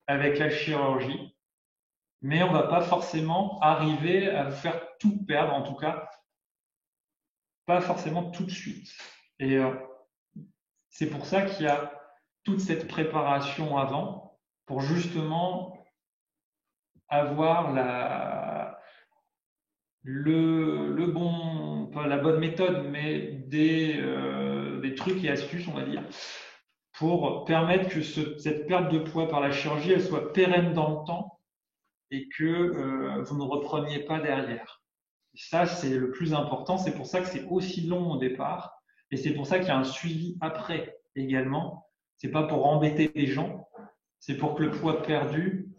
avec la chirurgie, mais on ne va pas forcément arriver à vous faire tout perdre, en tout cas, pas forcément tout de suite. Et c'est pour ça qu'il y a toute cette préparation avant, pour justement avoir la bonne méthode, mais des trucs et astuces, on va dire, pour permettre que cette perte de poids par la chirurgie, elle soit pérenne dans le temps et que vous ne repreniez pas derrière. Et ça, c'est le plus important. C'est pour ça que c'est aussi long au départ et c'est pour ça qu'il y a un suivi après également. C'est pas pour embêter les gens, c'est pour que le poids perdu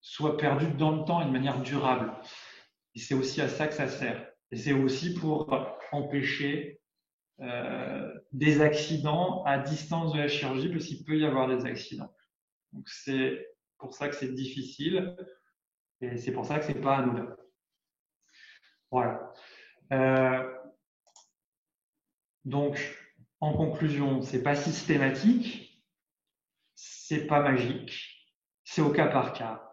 soit perdu dans le temps et de manière durable. Et c'est aussi à ça que ça sert. Et c'est aussi pour empêcher des accidents à distance de la chirurgie, parce qu'il peut y avoir des accidents. Donc c'est pour ça que c'est difficile et c'est pour ça que c'est pas anodin. Voilà. Donc en conclusion, c'est pas systématique, c'est pas magique, c'est au cas par cas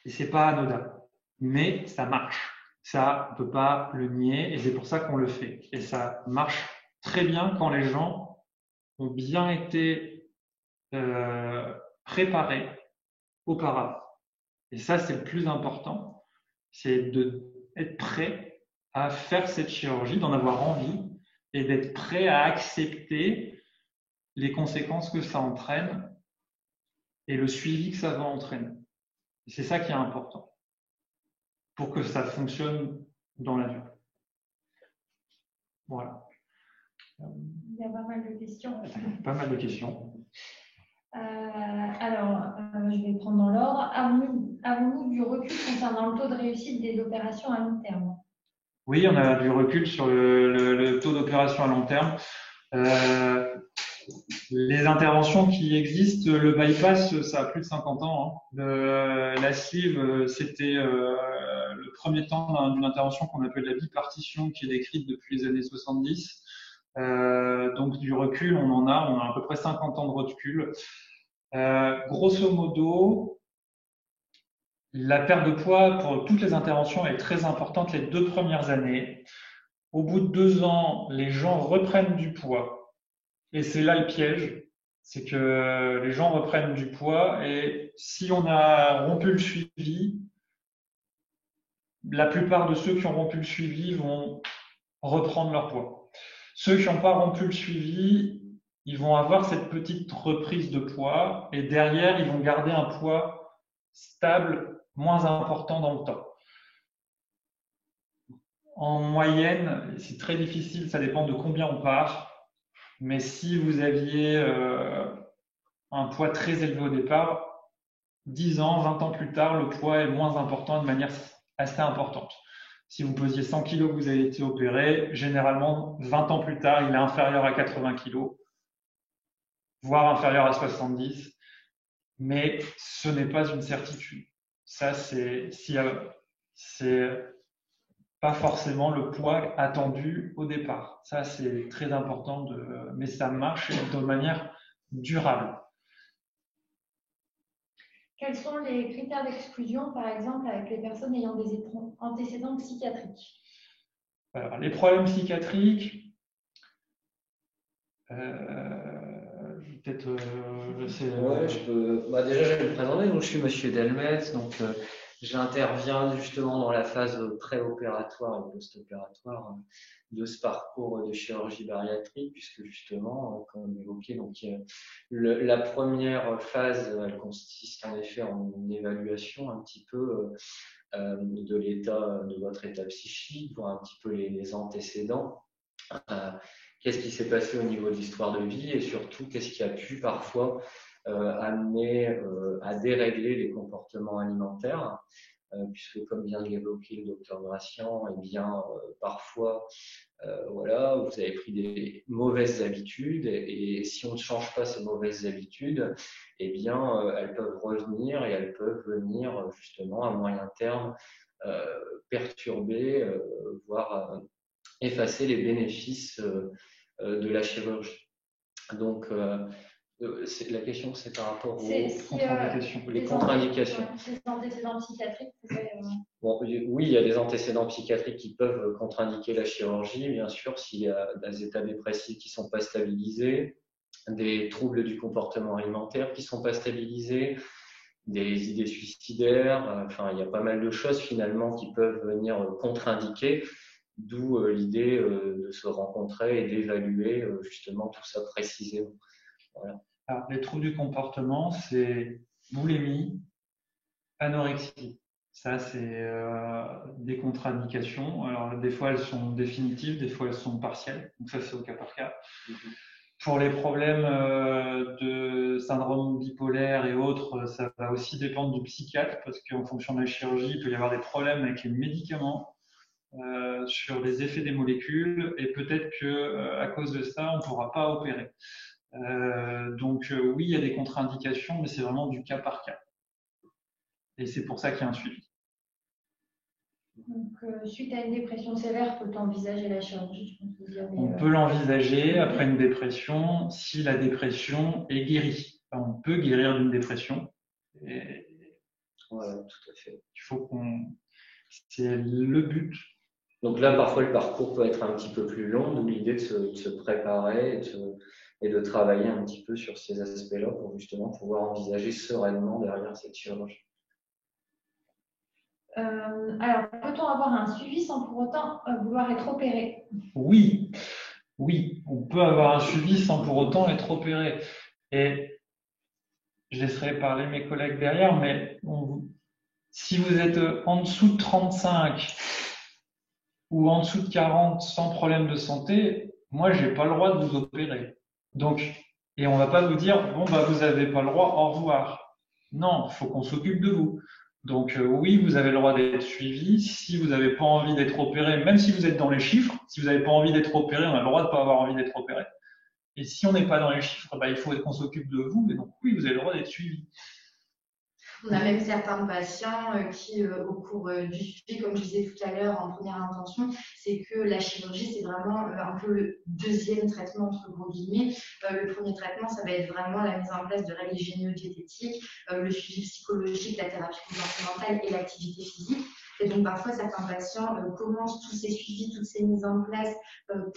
et c'est pas anodin, mais ça marche. Ça, on ne peut pas le nier et c'est pour ça qu'on le fait. Et ça marche très bien quand les gens ont bien été préparés auparavant. Et ça, c'est le plus important, c'est d'être prêt à faire cette chirurgie, d'en avoir envie et d'être prêt à accepter les conséquences que ça entraîne et le suivi que ça va entraîner. Et c'est ça qui est important pour que ça fonctionne dans la durée. Voilà. Il y a pas mal de questions. Pas mal de questions. Je vais prendre dans l'ordre. Avons-nous du recul concernant le taux de réussite des opérations à long terme? Oui, on a du recul sur le taux d'opération à long terme. Les interventions qui existent, le bypass, ça a plus de 50 ans. Hein. La sleeve, c'était le premier temps d'une intervention qu'on appelle la bipartition, qui est décrite depuis les années 70. Donc du recul, on a à peu près 50 ans de recul. Grosso modo, la perte de poids pour toutes les interventions est très importante les 2 premières années. Au bout de 2 ans, les gens reprennent du poids. Et c'est là le piège, c'est que les gens reprennent du poids et si on a rompu le suivi, la plupart de ceux qui ont rompu le suivi vont reprendre leur poids. Ceux qui n'ont pas rompu le suivi, ils vont avoir cette petite reprise de poids et derrière, ils vont garder un poids stable, moins important dans le temps. En moyenne, c'est très difficile, ça dépend de combien on part. Mais si vous aviez un poids très élevé au départ, 10 ans, 20 ans plus tard, le poids est moins important de manière assez importante. Si vous posiez 100 kg que vous avez été opéré, généralement, 20 ans plus tard, il est inférieur à 80 kg, voire inférieur à 70. Mais ce n'est pas une certitude. Ça, c'est pas forcément le poids attendu au départ. Ça, c'est très important, mais ça marche de manière durable. Quels sont les critères d'exclusion, par exemple, avec les personnes ayant des antécédents psychiatriques? Alors, les problèmes psychiatriques, peut-être, je sais. Ouais, je peux. Déjà, je vais me présenter. Donc, je suis Monsieur Delmet. Donc, j'interviens justement dans la phase préopératoire et post-opératoire de ce parcours de chirurgie bariatrique, puisque justement, comme évoqué, donc la première phase, elle consiste en effet en une évaluation un petit peu de l'état, de votre état psychique, voir un petit peu les antécédents. Qu'est-ce qui s'est passé au niveau de l'histoire de vie et surtout qu'est-ce qui a pu parfois amener à dérégler les comportements alimentaires, puisque comme vient de l'évoquer le docteur Gracian, eh bien parfois voilà, vous avez pris des mauvaises habitudes et si on ne change pas ces mauvaises habitudes, eh bien elles peuvent revenir et elles peuvent venir justement à moyen terme perturber, voire effacer les bénéfices de la chirurgie. Donc, la question, c'est par rapport aux contre-indications. Les contre-indications. Les antécédents psychiatriques, bon, oui, il y a des antécédents psychiatriques qui peuvent contre-indiquer la chirurgie, bien sûr, s'il y a des états dépressifs qui ne sont pas stabilisés, des troubles du comportement alimentaire qui ne sont pas stabilisés, des idées suicidaires, enfin, il y a pas mal de choses finalement qui peuvent venir contre-indiquer. D'où l'idée de se rencontrer et d'évaluer justement tout ça précisément. Voilà. Alors, les troubles du comportement, c'est boulimie, anorexie. Ça, c'est des contre-indications. Alors, des fois, elles sont définitives, des fois, elles sont partielles. Donc, ça, c'est au cas par cas. Pour les problèmes de syndrome bipolaire et autres, ça va aussi dépendre du psychiatre parce qu'en fonction de la chirurgie, il peut y avoir des problèmes avec les médicaments. Sur les effets des molécules et peut-être que à cause de ça, on ne pourra pas opérer. Donc oui, il y a des contre-indications, mais c'est vraiment du cas par cas. Et c'est pour ça qu'il y a un suivi. Donc, suite à une dépression sévère, peut-on envisager la chirurgie? On peut l'envisager après une dépression si la dépression est guérie. Enfin, on peut guérir d'une dépression. Et ouais, tout à fait. Il faut c'est le but. Donc là, parfois, le parcours peut être un petit peu plus long, d'où l'idée de se préparer et de travailler un petit peu sur ces aspects-là pour justement pouvoir envisager sereinement derrière cette chirurgie. Alors, peut-on avoir un suivi sans pour autant vouloir être opéré? Oui, on peut avoir un suivi sans pour autant être opéré. Et je laisserai parler mes collègues derrière, mais si vous êtes en dessous de 35 ou en dessous de 40 sans problème de santé, moi, j'ai pas le droit de vous opérer. Donc, et on va pas vous dire, bon, bah, vous avez pas le droit, au revoir. Non, il faut qu'on s'occupe de vous. Donc, oui, vous avez le droit d'être suivi. Si vous n'avez pas envie d'être opéré, même si vous êtes dans les chiffres, si vous n'avez pas envie d'être opéré, on a le droit de pas avoir envie d'être opéré. Et si on n'est pas dans les chiffres, bah, il faut qu'on s'occupe de vous. Et donc, oui, vous avez le droit d'être suivi. On a même certains patients qui, au cours du suivi, comme je disais tout à l'heure en première intention, c'est que la chirurgie, c'est vraiment un peu le deuxième traitement, entre gros guillemets. Le premier traitement, ça va être vraiment la mise en place de règles hygiéno-diététiques, le suivi psychologique, la thérapie comportementale et l'activité physique. Et donc, parfois, certains patients commencent tous ces suivis, toutes ces mises en place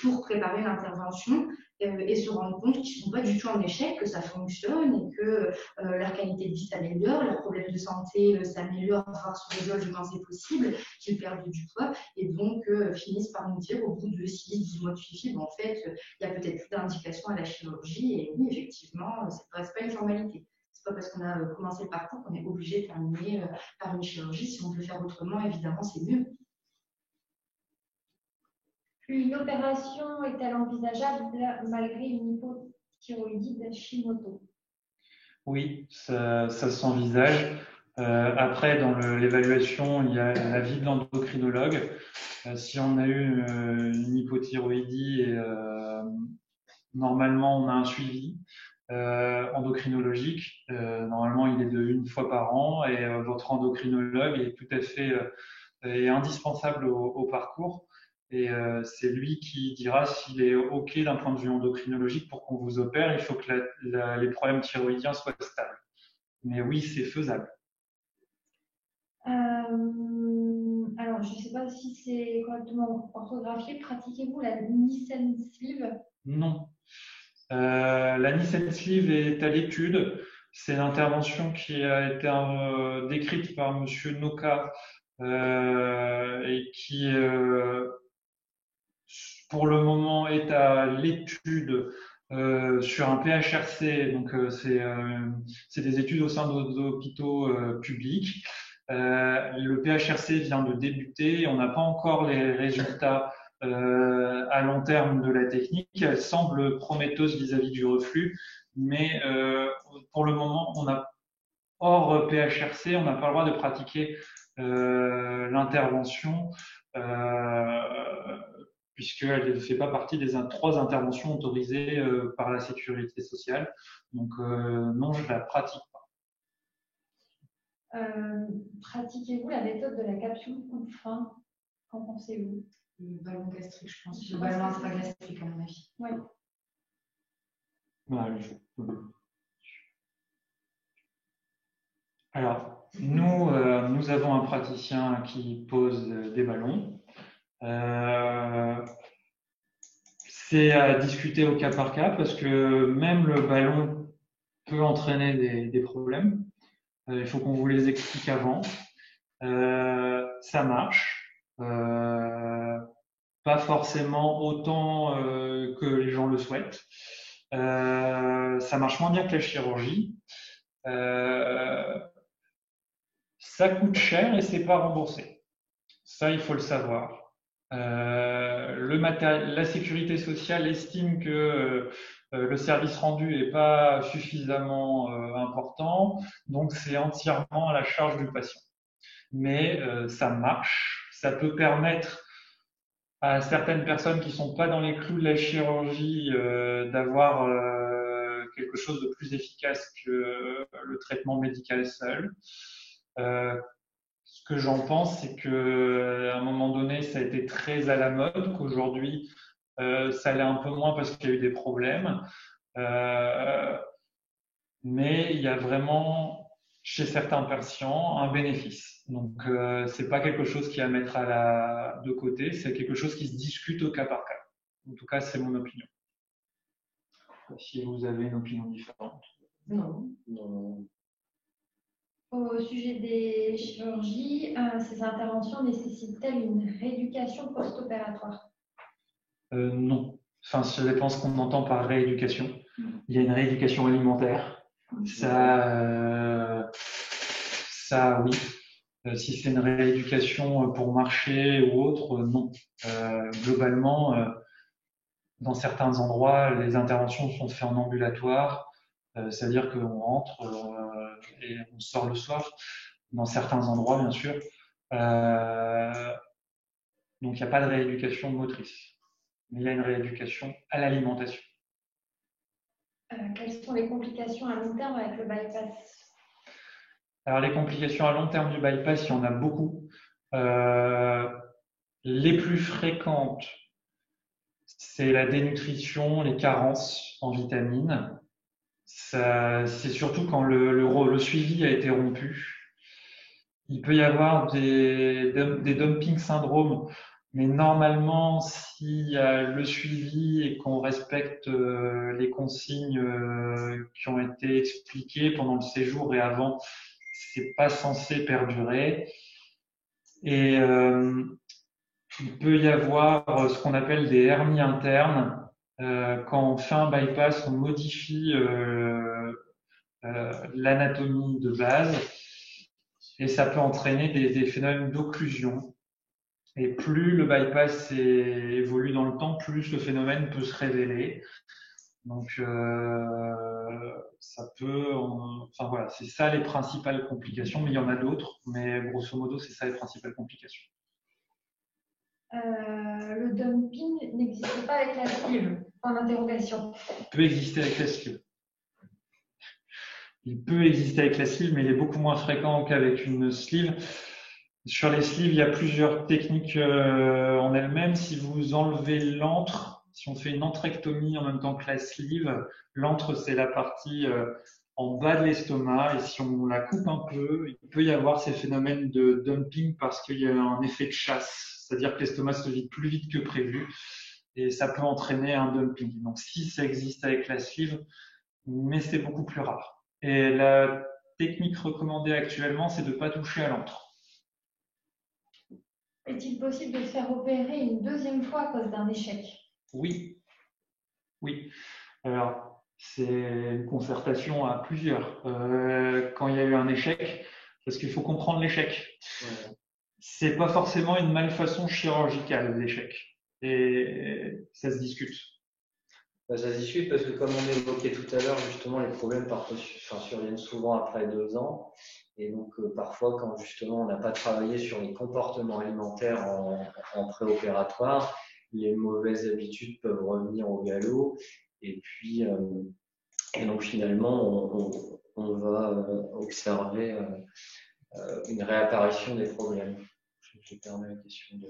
pour préparer l'intervention et se rendent compte qu'ils ne sont pas du tout en échec, que ça fonctionne et que leur qualité de vie s'améliore, leurs problèmes de santé s'améliorent, voire se résolvent quand c'est possible, qu'ils perdent du poids et donc finissent par nous dire au bout de 6-12 mois de suivi, bon, en fait, il y a peut-être plus d'indication à la chirurgie et oui, effectivement, c'est pas une formalité. C'est pas parce qu'on a commencé le parcours qu'on est obligé de terminer par une chirurgie. Si on peut faire autrement, évidemment, c'est mieux. Une opération est-elle envisageable malgré une hypothyroïdie d'Hashimoto? Oui, ça s'envisage. Après, dans l'évaluation, il y a l'avis de l'endocrinologue. Si on a eu une hypothyroïdie, normalement, on a un suivi endocrinologique. Normalement, il est de 1 fois par an et votre endocrinologue est tout à fait est indispensable au parcours. Et c'est lui qui dira s'il est OK d'un point de vue endocrinologique pour qu'on vous opère. Il faut que les problèmes thyroïdiens soient stables. Mais oui, c'est faisable. Alors, je ne sais pas si c'est correctement orthographié. Pratiquez-vous la Nissen Sleeve? Non. La Nissen Sleeve est à l'étude. C'est l'intervention qui a été décrite par Monsieur Noka et qui, pour le moment, est à l'étude sur un PHRC. Donc, c'est des études au sein d'hôpitaux publics. Le PHRC vient de débuter. On n'a pas encore les résultats à long terme de la technique. Elle semble prometteuse vis-à-vis du reflux, mais pour le moment, hors PHRC, on n'a pas le droit de pratiquer l'intervention puisqu'elle ne fait pas partie des 3 interventions autorisées par la sécurité sociale. Donc non, je ne la pratique pas. Pratiquez-vous la méthode de la capsule coup de frein? Qu'en pensez-vous? Le ballon gastrique, je pense. Le ballon intragastrique, à mon avis. Oui. Alors, nous avons un praticien qui pose des ballons. C'est à discuter au cas par cas parce que même le ballon peut entraîner des problèmes. Il faut qu'on vous les explique avant. Ça marche. Pas forcément autant que les gens le souhaitent. Ça marche moins bien que la chirurgie. Ça coûte cher et c'est pas remboursé. Ça, il faut le savoir. La sécurité sociale estime que le service rendu n'est pas suffisamment important, donc c'est entièrement à la charge du patient. Mais ça marche, ça peut permettre à certaines personnes qui ne sont pas dans les clous de la chirurgie d'avoir quelque chose de plus efficace que le traitement médical seul. Ce que j'en pense, c'est qu'à un moment donné, ça a été très à la mode, qu'aujourd'hui, ça l'est un peu moins parce qu'il y a eu des problèmes. Mais il y a vraiment, chez certains patients, un bénéfice. Donc, c'est pas quelque chose qui est à mettre de côté, c'est quelque chose qui se discute au cas par cas. En tout cas, c'est mon opinion. Si vous avez une opinion différente. Non. Au sujet des chirurgies, ces interventions nécessitent-elles une rééducation post-opératoire? Non. Enfin, ça dépend ce qu'on entend par rééducation. Il y a une rééducation alimentaire. Ça, oui. Si c'est une rééducation pour marcher ou autre, non. Globalement, dans certains endroits, les interventions sont faites en ambulatoire. C'est-à-dire qu'on rentre et on sort le soir, dans certains endroits, bien sûr. Donc, il n'y a pas de rééducation motrice, mais il y a une rééducation à l'alimentation. Quelles sont les complications à long terme avec le bypass? Alors, les complications à long terme du bypass, il y en a beaucoup. Les plus fréquentes, c'est la dénutrition, les carences en vitamines. C'est surtout quand le suivi a été rompu. il peut y avoir des dumping syndromes, mais normalement, s'il y a le suivi et qu'on respecte les consignes qui ont été expliquées pendant le séjour et avant, c'est pas censé perdurer. Et il peut y avoir ce qu'on appelle des hernies internes. Quand on fait un bypass, on modifie l'anatomie de base et ça peut entraîner des phénomènes d'occlusion. Et plus le bypass évolue dans le temps, plus le phénomène peut se révéler. Donc, ça peut, enfin voilà, c'est ça les principales complications, mais il y en a d'autres. Mais grosso modo, c'est ça les principales complications. Le dumping n'existe pas avec la sleeve, point d'interrogation. Il peut exister avec la sleeve. Il peut exister avec la sleeve, mais il est beaucoup moins fréquent qu'avec une sleeve. Sur les sleeves, il y a plusieurs techniques en elles-mêmes. Si vous enlevez l'antre, si on fait une antrectomie en même temps que la sleeve, l'antre c'est la partie en bas de l'estomac et si on la coupe un peu, il peut y avoir ces phénomènes de dumping parce qu'il y a un effet de chasse, c'est-à-dire que l'estomac se vide plus vite que prévu et ça peut entraîner un dumping. Donc si ça existe avec la sleeve, mais c'est beaucoup plus rare. Et la technique recommandée actuellement, c'est de ne pas toucher à l'antre. Est-il possible de se faire opérer une deuxième fois à cause d'un échec? Oui, oui. Alors, c'est une concertation à plusieurs. Quand il y a eu un échec, parce qu'il faut comprendre l'échec. C'est pas forcément une malfaçon chirurgicale, l'échec. Et ça se discute. Ça se discute parce que comme on évoquait tout à l'heure, justement, les problèmes surviennent souvent après 2 ans. Et donc, parfois, quand justement on n'a pas travaillé sur les comportements alimentaires en préopératoire, les mauvaises habitudes peuvent revenir au galop. Et puis, et donc finalement, on va observer une réapparition des problèmes. Je permets la question de.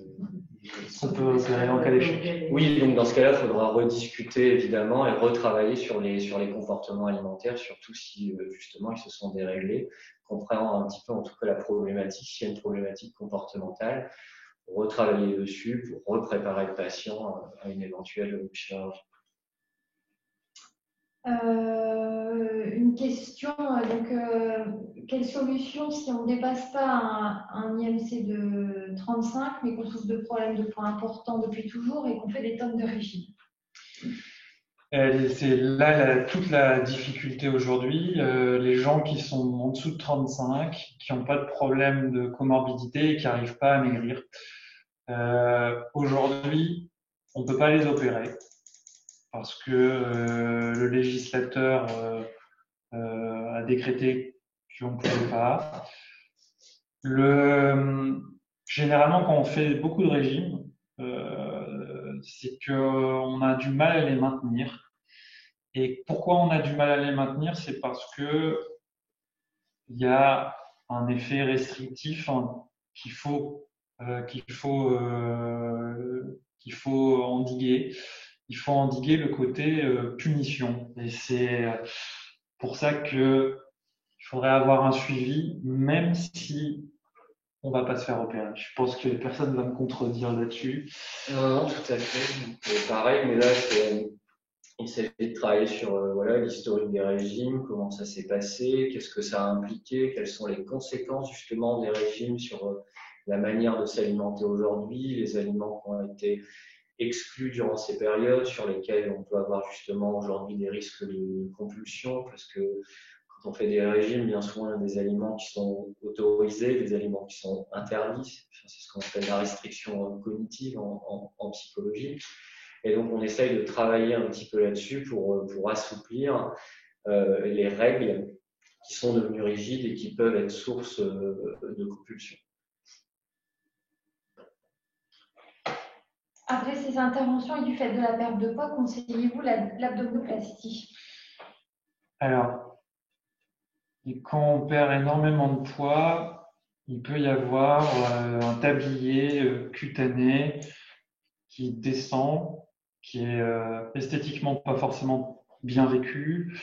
On peut opérer en cas d'échec. Oui, donc dans ce cas-là, il faudra rediscuter évidemment et retravailler sur les comportements alimentaires, surtout si justement ils se sont déréglés, comprenant un petit peu en tout cas la problématique, s'il y a une problématique comportementale, retravailler dessus pour repréparer le patient à une éventuelle chirurgie. Une question, donc quelle solution si on ne dépasse pas un IMC de 35 mais qu'on souffre de problèmes de poids importants depuis toujours et qu'on fait des tonnes de régime? C'est là toute la difficulté aujourd'hui. Les gens qui sont en dessous de 35, qui n'ont pas de problème de comorbidité et qui n'arrivent pas à maigrir, aujourd'hui, on ne peut pas les opérer parce que le législateur a décrété qu'on ne pouvait pas. Généralement, quand on fait beaucoup de régimes, c'est qu'on a du mal à les maintenir. Et pourquoi on a du mal à les maintenir? C'est parce que il y a un effet restrictif qu'il faut endiguer. Il faut endiguer le côté punition. Et c'est pour ça que il faudrait avoir un suivi, même si on va pas se faire opérer. Je pense que personne ne va me contredire là-dessus. Non, tout à fait. Et pareil, mais là, il s'agit de travailler sur l'historique des régimes, comment ça s'est passé, qu'est-ce que ça a impliqué, quelles sont les conséquences justement des régimes sur la manière de s'alimenter aujourd'hui, les aliments qui ont été exclus durant ces périodes, sur lesquels on peut avoir justement aujourd'hui des risques de compulsion, parce que quand on fait des régimes, bien souvent, il y a des aliments qui sont autorisés, des aliments qui sont interdits. C'est ce qu'on appelle la restriction cognitive en psychologie. Et donc, on essaye de travailler un petit peu là-dessus pour assouplir les règles qui sont devenues rigides et qui peuvent être source de compulsion. Après ces interventions et du fait de la perte de poids, conseillez-vous l'abdominoplastie? Alors, quand on perd énormément de poids, il peut y avoir un tablier cutané qui descend, qui est esthétiquement pas forcément bien vécu.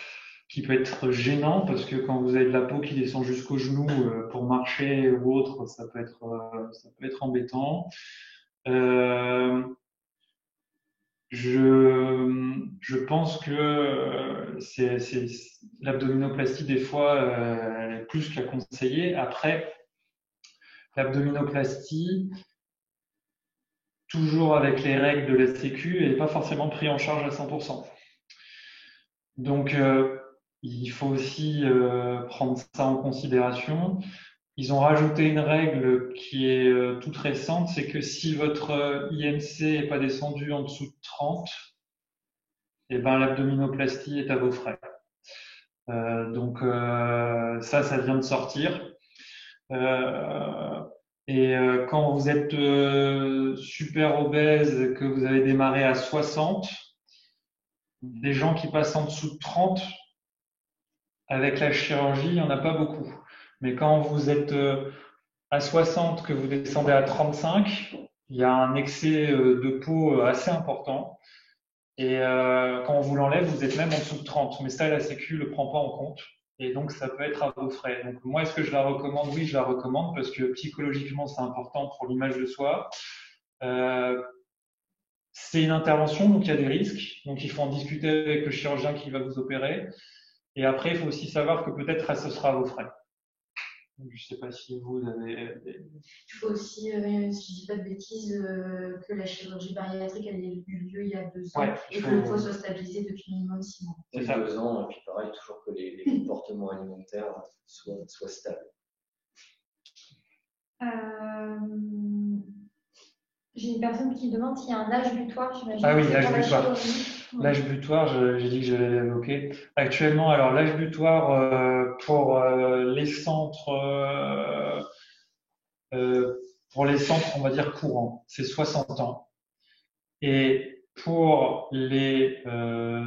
qui peut être gênant parce que quand vous avez de la peau qui descend jusqu'au genou pour marcher ou autre, ça peut être embêtant. Je pense que l'abdominoplastie, des fois, elle est plus qu'à conseiller. Après, l'abdominoplastie, toujours avec les règles de la Sécu, elle n'est pas forcément prise en charge à 100%. Donc, il faut aussi prendre ça en considération. Ils ont rajouté une règle qui est toute récente, c'est que si votre IMC n'est pas descendu en dessous de 30, eh ben, l'abdominoplastie est à vos frais. Donc ça vient de sortir. Quand vous êtes super obèse, que vous avez démarré à 60, des gens qui passent en dessous de 30, avec la chirurgie, il n'y en a pas beaucoup. Mais quand vous êtes à 60, que vous descendez à 35, il y a un excès de peau assez important. Et quand on vous l'enlève, vous êtes même en dessous de 30. Mais ça, la Sécu ne le prend pas en compte. Et donc, ça peut être à vos frais. Donc, moi, est-ce que je la recommande? Oui, je la recommande parce que psychologiquement, c'est important pour l'image de soi. C'est une intervention, donc il y a des risques. Donc, il faut en discuter avec le chirurgien qui va vous opérer. Et après, il faut aussi savoir que peut-être ce sera à vos frais. Je ne sais pas si vous avez... Il faut aussi, si je ne dis pas de bêtises, que la chirurgie bariatrique elle ait eu lieu il y a 2 ans et que le poids soit stabilisé depuis minimum 6 mois. C'est 2 ans, et puis pareil, toujours que les comportements alimentaires soient stables. J'ai une personne qui demande s'il y a un âge butoir, j'imagine. Ah oui, l'âge butoir. L'âge butoir, j'ai dit que j'allais l'évoquer. Actuellement, alors l'âge butoir pour les centres, on va dire courants, c'est 60 ans. Et pour les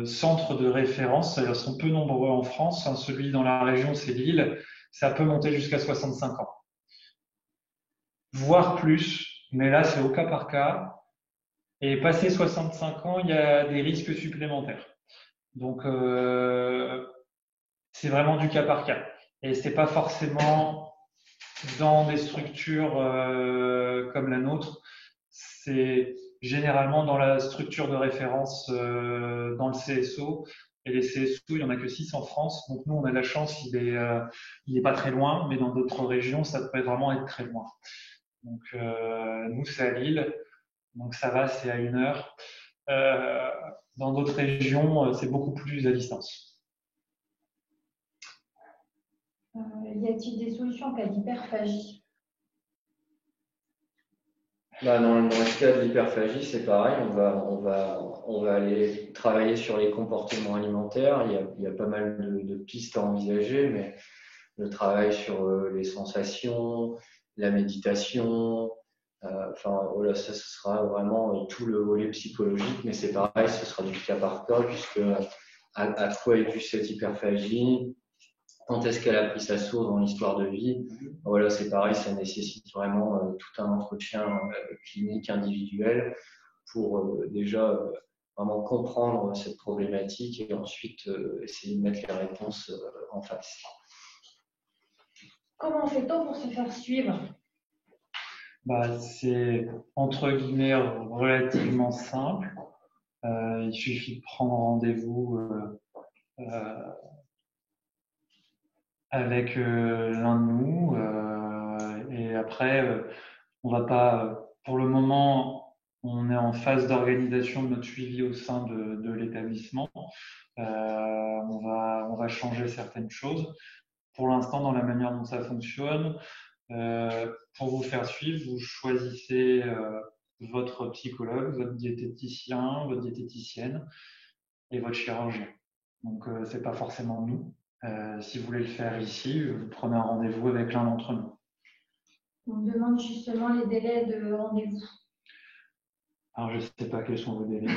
centres de référence, c'est-à-dire sont peu nombreux en France, hein, celui dans la région, c'est Lille, ça peut monter jusqu'à 65 ans. Voire plus, mais là, c'est au cas par cas. Et passé 65 ans, il y a des risques supplémentaires. Donc, c'est vraiment du cas par cas. Et c'est pas forcément dans des structures comme la nôtre. C'est généralement dans la structure de référence dans le CSO. Et les CSO, il n'y en a que 6 en France. Donc, nous, on a de la chance, il est pas très loin. Mais dans d'autres régions, ça peut vraiment être très loin. Donc, nous, c'est à Lille. Donc ça va, c'est à 1 heure. Dans d'autres régions, c'est beaucoup plus à distance. Y a-t-il des solutions en cas d'hyperphagie? Dans le cas de l'hyperphagie, c'est pareil. On va aller travailler sur les comportements alimentaires. Il y a pas mal de pistes à envisager, mais le travail sur les sensations, la méditation. Voilà, ça, ce sera vraiment tout le volet psychologique, mais c'est pareil, ce sera du cas par cas, puisque à quoi est due cette hyperphagie, quand est-ce qu'elle a pris sa source dans l'histoire de vie. Voilà, c'est pareil, ça nécessite vraiment tout un entretien clinique individuel pour déjà vraiment comprendre cette problématique et ensuite essayer de mettre les réponses en face. Comment fait-on pour se faire suivre? C'est entre guillemets relativement simple. Il suffit de prendre rendez-vous avec l'un de nous et après on va pas, pour le moment, on est en phase d'organisation de notre suivi au sein de l'établissement. On va changer certaines choses. Pour l'instant, dans la manière dont ça fonctionne, pour vous faire suivre, vous choisissez votre psychologue, votre diététicien, votre diététicienne et votre chirurgien. Donc, c'est pas forcément nous. Si vous voulez le faire ici, vous prenez un rendez-vous avec l'un d'entre nous. On me demande justement les délais de rendez-vous. Alors, je ne sais pas quels sont vos délais.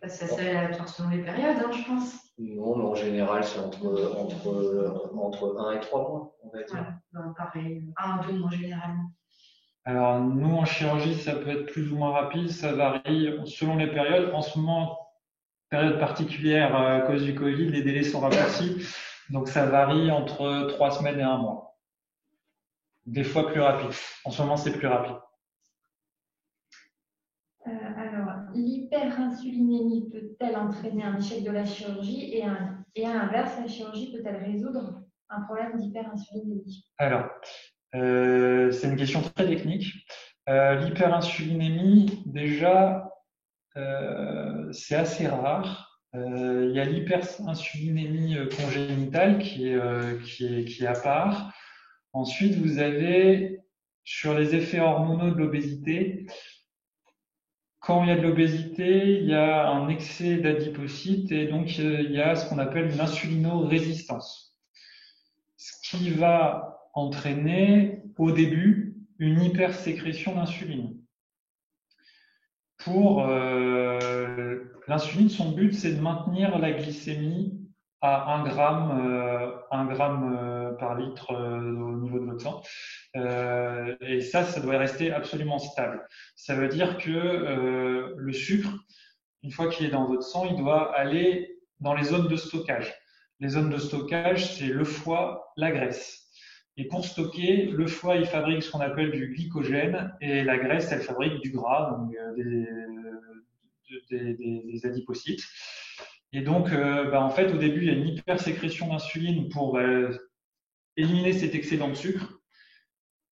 Ça s'aléatoire selon les périodes, je pense. Non, mais en général, c'est entre 1 et 3 mois, on va dire. Pareil, 1 à 2 mois généralement. Alors, nous, en chirurgie, ça peut être plus ou moins rapide, ça varie selon les périodes. En ce moment, période particulière à cause du Covid, les délais sont raccourcis. Donc, ça varie entre 3 semaines et 1 mois. Des fois plus rapide. En ce moment, c'est plus rapide. Alors, l'hyperinsulinémie peut-elle entraîner un échec de la chirurgie et à l'inverse, la chirurgie peut-elle résoudre un problème d'hyperinsulinémie? Alors, c'est une question très technique. L'hyperinsulinémie, déjà, c'est assez rare. Il y a l'hyperinsulinémie congénitale qui est à part. Ensuite, vous avez sur les effets hormonaux de l'obésité. Quand il y a de l'obésité, il y a un excès d'adipocytes et donc il y a ce qu'on appelle une insulinorésistance. Ce qui va entraîner au début une hypersécrétion d'insuline. Pour l'insuline, son but, c'est de maintenir la glycémie à 1 gramme par litre au niveau de votre sang. Et ça doit rester absolument stable. Ça veut dire que le sucre, une fois qu'il est dans votre sang, il doit aller dans les zones de stockage. Les zones de stockage, c'est le foie, la graisse. Et pour stocker, le foie, il fabrique ce qu'on appelle du glycogène et la graisse, elle fabrique du gras, donc des adipocytes. Et donc, en fait, au début, il y a une hypersécrétion d'insuline pour éliminer cet excédent de sucre.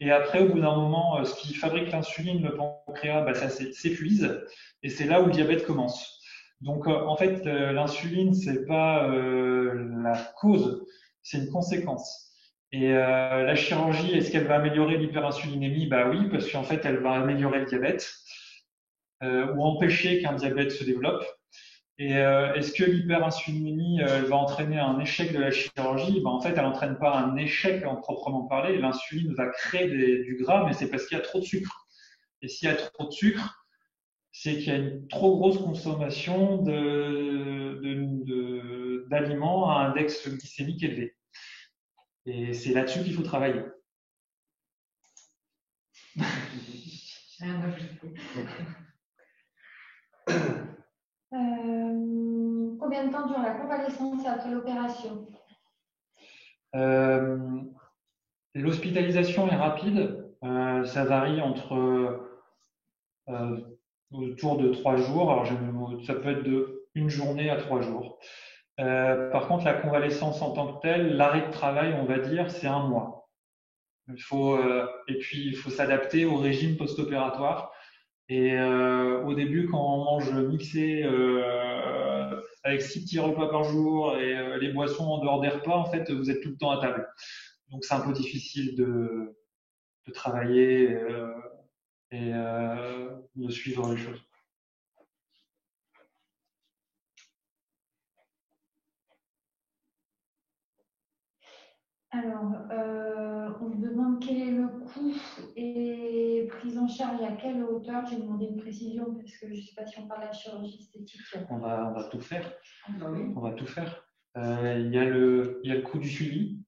Et après, au bout d'un moment, ce qui fabrique l'insuline, le pancréas, ça s'épuise. Et c'est là où le diabète commence. Donc, en fait, l'insuline, c'est pas la cause, c'est une conséquence. Et la chirurgie, est-ce qu'elle va améliorer l'hyperinsulinémie? Oui, parce qu'en fait, elle va améliorer le diabète ou empêcher qu'un diabète se développe. Et est-ce que l'hyperinsulinémie va entraîner un échec de la chirurgie? En fait, elle n'entraîne pas un échec en proprement parler. L'insuline va créer du gras, mais c'est parce qu'il y a trop de sucre. Et s'il y a trop de sucre, c'est qu'il y a une trop grosse consommation d'aliments à index glycémique élevé. Et c'est là-dessus qu'il faut travailler. Combien de temps dure la convalescence après l'opération? L'hospitalisation est rapide. Ça varie autour de 3 jours. Alors, ça peut être de 1 journée à 3 jours. Par contre, la convalescence en tant que telle, l'arrêt de travail, on va dire, c'est 1 mois. Et puis, il faut s'adapter au régime post-opératoire. Et au début, quand on mange mixé avec 6 petits repas par jour et les boissons en dehors des repas, en fait, vous êtes tout le temps à table. Donc, c'est un peu difficile de travailler et de suivre les choses. Alors, on me demande quel est le coût et prise en charge à quelle hauteur. J'ai demandé une précision parce que je ne sais pas si on parle de la chirurgie esthétique. On va tout faire. Oui. On va tout faire. Il y a le coût du suivi.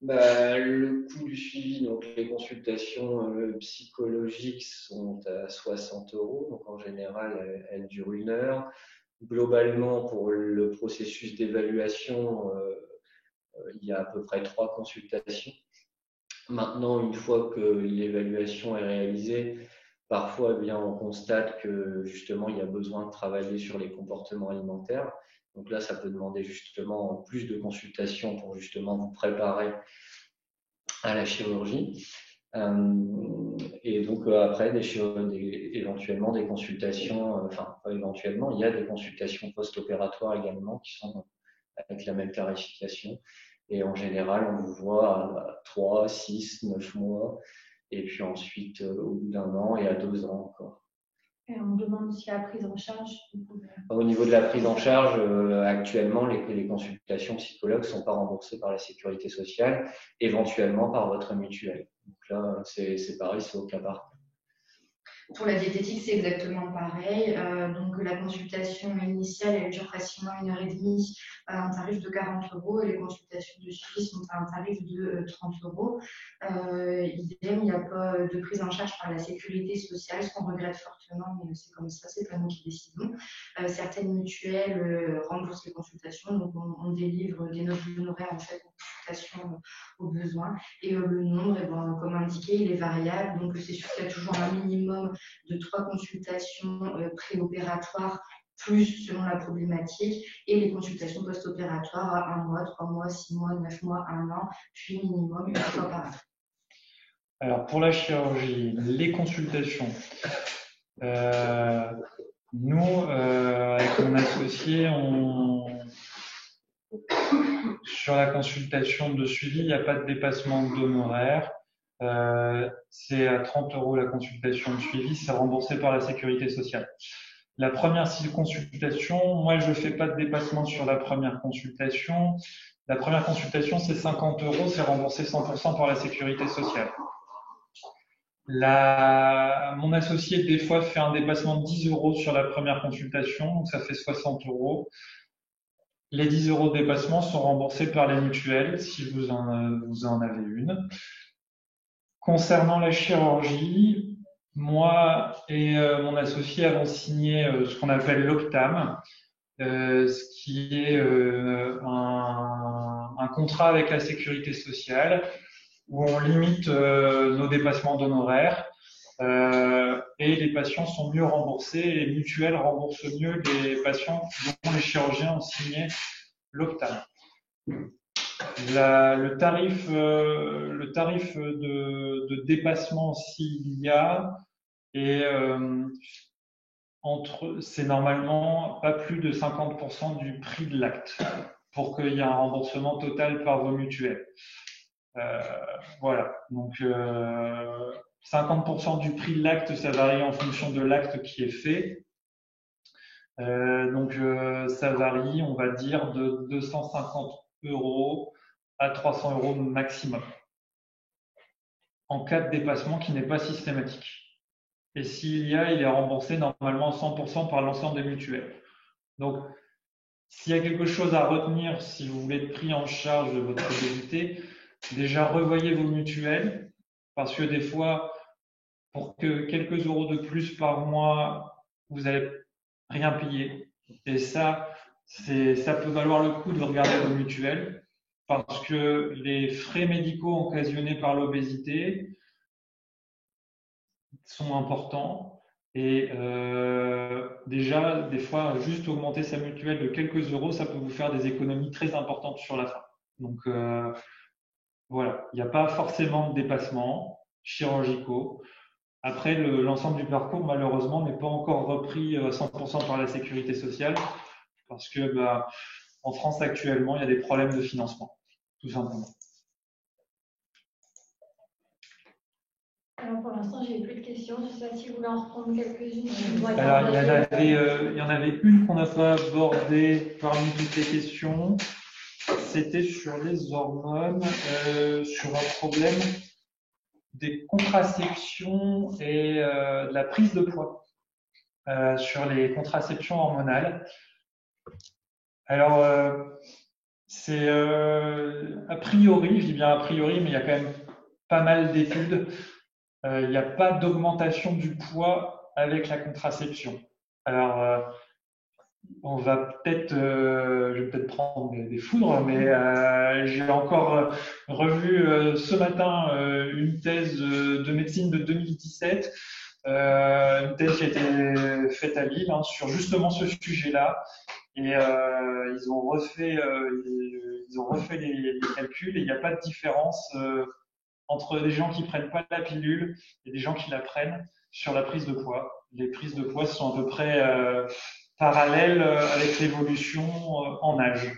Le coût du suivi, donc les consultations psychologiques sont à 60 €. Donc en général, elles durent 1 heure. Globalement, pour le processus d'évaluation, il y a à peu près 3 consultations. Maintenant, une fois que l'évaluation est réalisée, parfois, on constate que justement, il y a besoin de travailler sur les comportements alimentaires. Donc là, ça peut demander justement plus de consultations pour justement vous préparer à la chirurgie. Et donc après, éventuellement des consultations, pas éventuellement, il y a des consultations post-opératoires également qui sont avec la même tarification. Et en général, on vous voit à 3, 6, 9 mois, et puis ensuite au bout d'1 an et à 2 ans encore. Et on me demande si la prise en charge. Au niveau de la prise en charge, actuellement, les consultations psychologues ne sont pas remboursées par la sécurité sociale, éventuellement par votre mutuelle. Donc là, c'est pareil, c'est au cas par cas. Pour la diététique, c'est exactement pareil. Donc, la consultation initiale, elle dure facilement 1h30 à un tarif de 40 € et les consultations de suivi sont à un tarif de 30 €. Idem, il n'y a pas de prise en charge par la sécurité sociale, ce qu'on regrette fortement, mais c'est comme ça, c'est pas nous qui décidons. Certaines mutuelles remboursent les consultations, donc on délivre des notes d'honoraires en fait aux consultations aux besoins. Et le nombre, eh ben, comme indiqué, il est variable. Donc, c'est sûr qu'il y a toujours un minimum de 3 consultations préopératoires, plus selon la problématique, et les consultations post-opératoires à 1 mois, 3 mois, 6 mois, 9 mois, 1 an, puis minimum 1 fois par an. Alors, pour la chirurgie, les consultations, nous, avec mon associé, sur la consultation de suivi, il n'y a pas de dépassement d'honoraires. C'est à 30 € la consultation de suivi, c'est remboursé par la sécurité sociale. La première consultation, moi je fais pas de dépassement sur la première consultation. La première consultation c'est 50 €, c'est remboursé 100% par la sécurité sociale. Mon associé des fois fait un dépassement de 10 € sur la première consultation, donc ça fait 60 €. Les 10 € de dépassement sont remboursés par les mutuelles si vous en avez une. Concernant la chirurgie, moi et mon associé avons signé ce qu'on appelle l'OPTAM, ce qui est un contrat avec la sécurité sociale où on limite nos dépassements d'honoraires et les patients sont mieux remboursés et les mutuelles remboursent mieux les patients dont les chirurgiens ont signé l'OPTAM. Le tarif de dépassement s'il y a est c'est normalement pas plus de 50% du prix de l'acte pour qu'il y ait un remboursement total par vos mutuelles. Voilà, donc 50% du prix de l'acte, ça varie en fonction de l'acte qui est fait. Donc ça varie, on va dire, de 250 € à 300 € maximum en cas de dépassement qui n'est pas systématique. Et s'il y a, il est remboursé normalement 100% par l'ensemble des mutuelles. Donc, s'il y a quelque chose à retenir, si vous voulez être pris en charge de votre obésité, déjà revoyez vos mutuelles, parce que des fois, pour que quelques euros de plus par mois, vous n'allez rien payer. Et ça peut valoir le coup de regarder vos mutuelles, parce que les frais médicaux occasionnés par l'obésité sont importants. Et déjà, des fois, juste augmenter sa mutuelle de quelques euros, ça peut vous faire des économies très importantes sur la fin. Donc voilà, il n'y a pas forcément de dépassements chirurgicaux. Après, l'ensemble du parcours, malheureusement, n'est pas encore repris à 100% par la sécurité sociale parce que en France actuellement, il y a des problèmes de financement, tout simplement. Alors pour l'instant, j'ai plus de questions. Je ne sais pas si vous voulez en reprendre quelques-unes. Alors, il y en avait une qu'on n'a pas abordée parmi toutes les questions. C'était sur les hormones, sur un problème des contraceptions et de la prise de poids sur les contraceptions hormonales. Alors, c'est a priori, je dis bien a priori, mais il y a quand même pas mal d'études. Il n'y a pas d'augmentation du poids avec la contraception. Alors, je vais peut-être prendre des foudres, mais j'ai encore revu ce matin une thèse de médecine de 2017, une thèse qui a été faite à Lille sur justement ce sujet-là. Et ils ont refait les calculs et il n'y a pas de différence entre des gens qui prennent pas la pilule et des gens qui la prennent sur la prise de poids. Les prises de poids sont à peu près parallèles avec l'évolution en âge.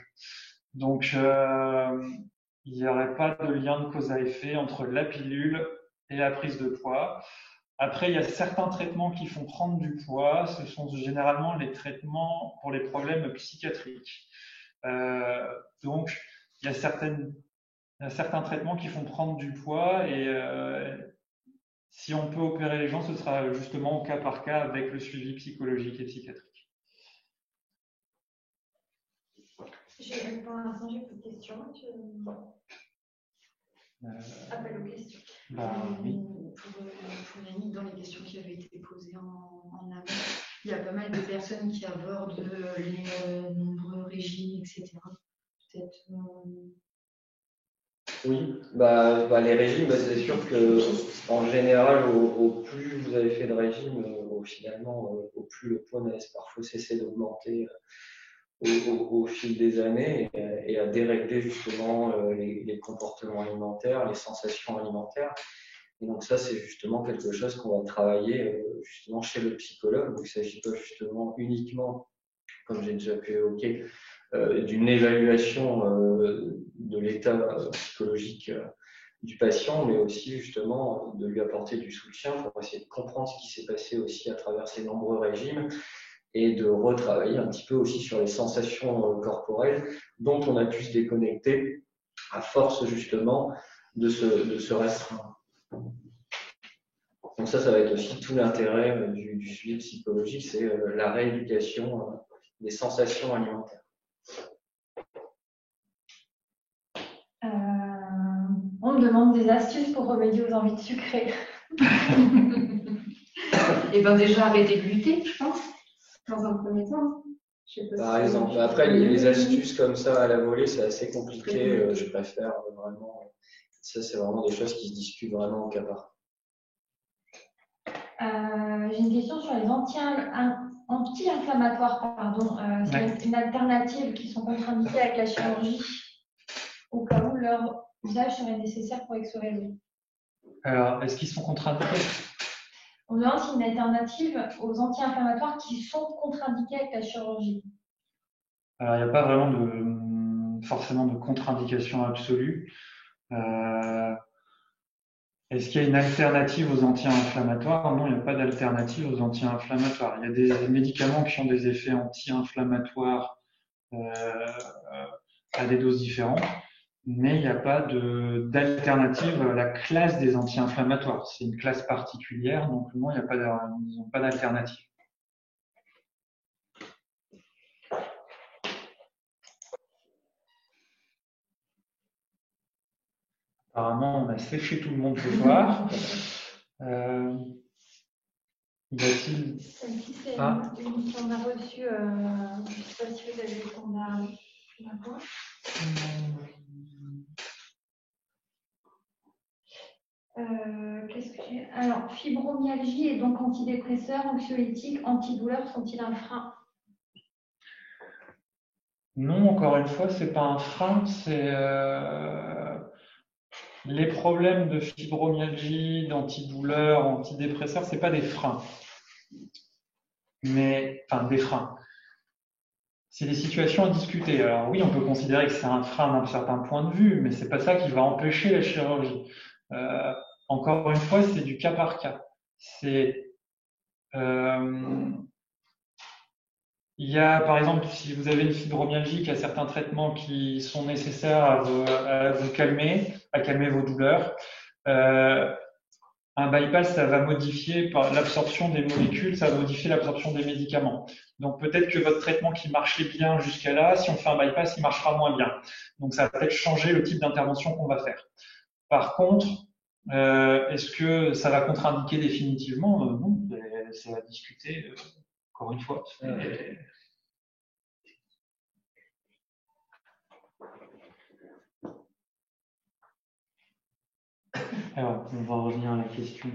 Donc, il n'y aurait pas de lien de cause à effet entre la pilule et la prise de poids. Après, il y a certains traitements qui font prendre du poids. Ce sont généralement les traitements pour les problèmes psychiatriques. Donc, il y a certains traitements qui font prendre du poids et Si on peut opérer les gens, ce sera justement au cas par cas avec le suivi psychologique et psychiatrique. Pour l'instant, j'ai plus de questions. Appel aux questions. Oui. Pour Yannick, dans les questions qui avaient été posées en amont, il y a pas mal de personnes qui abordent les nombreux régimes, etc. Peut-être. Oui, les régimes, c'est sûr que en général, au plus vous avez fait de régime, finalement, au plus le poids laisse parfois cesser d'augmenter au fil des années et à dérégler justement les comportements alimentaires, les sensations alimentaires. Et donc ça, c'est justement quelque chose qu'on va travailler justement chez le psychologue. Donc il ne s'agit pas justement uniquement, comme j'ai déjà pu évoquer, d'une évaluation de l'état psychologique du patient, mais aussi justement de lui apporter du soutien pour essayer de comprendre ce qui s'est passé aussi à travers ces nombreux régimes et de retravailler un petit peu aussi sur les sensations corporelles dont on a pu se déconnecter à force justement de se restreindre. Donc ça va être aussi tout l'intérêt du suivi psychologique, c'est la rééducation des sensations alimentaires. On me demande des astuces pour remédier aux envies de sucrer. Et bien déjà arrêter de lutter, je pense, dans un premier temps. Par exemple, après les astuces comme ça à la volée, c'est assez compliqué. Je préfère vraiment. Ça, c'est vraiment des choses qui se discutent vraiment au cas par cas. J'ai une question sur les anti-inflammatoires, pardon. C'est une alternative qui sont contre-indiquées avec la chirurgie, au cas où leur usage serait nécessaire pour XORL. Alors, est-ce qu'ils sont contre-indiqués? On demande si une alternative aux anti-inflammatoires qui sont contre-indiqués avec la chirurgie. Alors, il n'y a pas vraiment forcément de contre-indication absolue. Est-ce qu'il y a une alternative aux anti-inflammatoires? Non, il n'y a pas d'alternative aux anti-inflammatoires. Il y a des médicaments qui ont des effets anti-inflammatoires à des doses différentes, mais il n'y a pas d'alternative à la classe des anti-inflammatoires. C'est une classe particulière, donc non, ils n'ont pas d'alternative. Apparemment, on a séché tout le monde ce soir. Y a-t-il... Celle-ci, c'est une qu'on a reçue. Je ne sais pas si vous avez eu le temps de la voir. Qu'est-ce que j'ai? Alors, fibromyalgie et donc antidépresseurs, anxiolytiques, antidouleurs sont-ils un frein? Non, encore une fois, c'est pas un frein, c'est les problèmes de fibromyalgie, d'antidouleurs, antidépresseurs, c'est pas des freins. Enfin, des freins. C'est des situations à discuter. Alors oui, on peut considérer que c'est un frein d'un certain point de vue, mais c'est pas ça qui va empêcher la chirurgie. Encore une fois, c'est du cas par cas. Il y a, par exemple, si vous avez une fibromyalgie, il y a certains traitements qui sont nécessaires à vous calmer, à calmer vos douleurs. Un bypass, ça va modifier par l'absorption des molécules, ça va modifier l'absorption des médicaments. Donc peut-être que votre traitement qui marchait bien jusqu'à là, si on fait un bypass, il marchera moins bien. Donc ça va peut-être changer le type d'intervention qu'on va faire. Par contre, est-ce que ça va contre-indiquer définitivement? Non, c'est à discuter. Encore une fois. Alors, on va revenir à la question.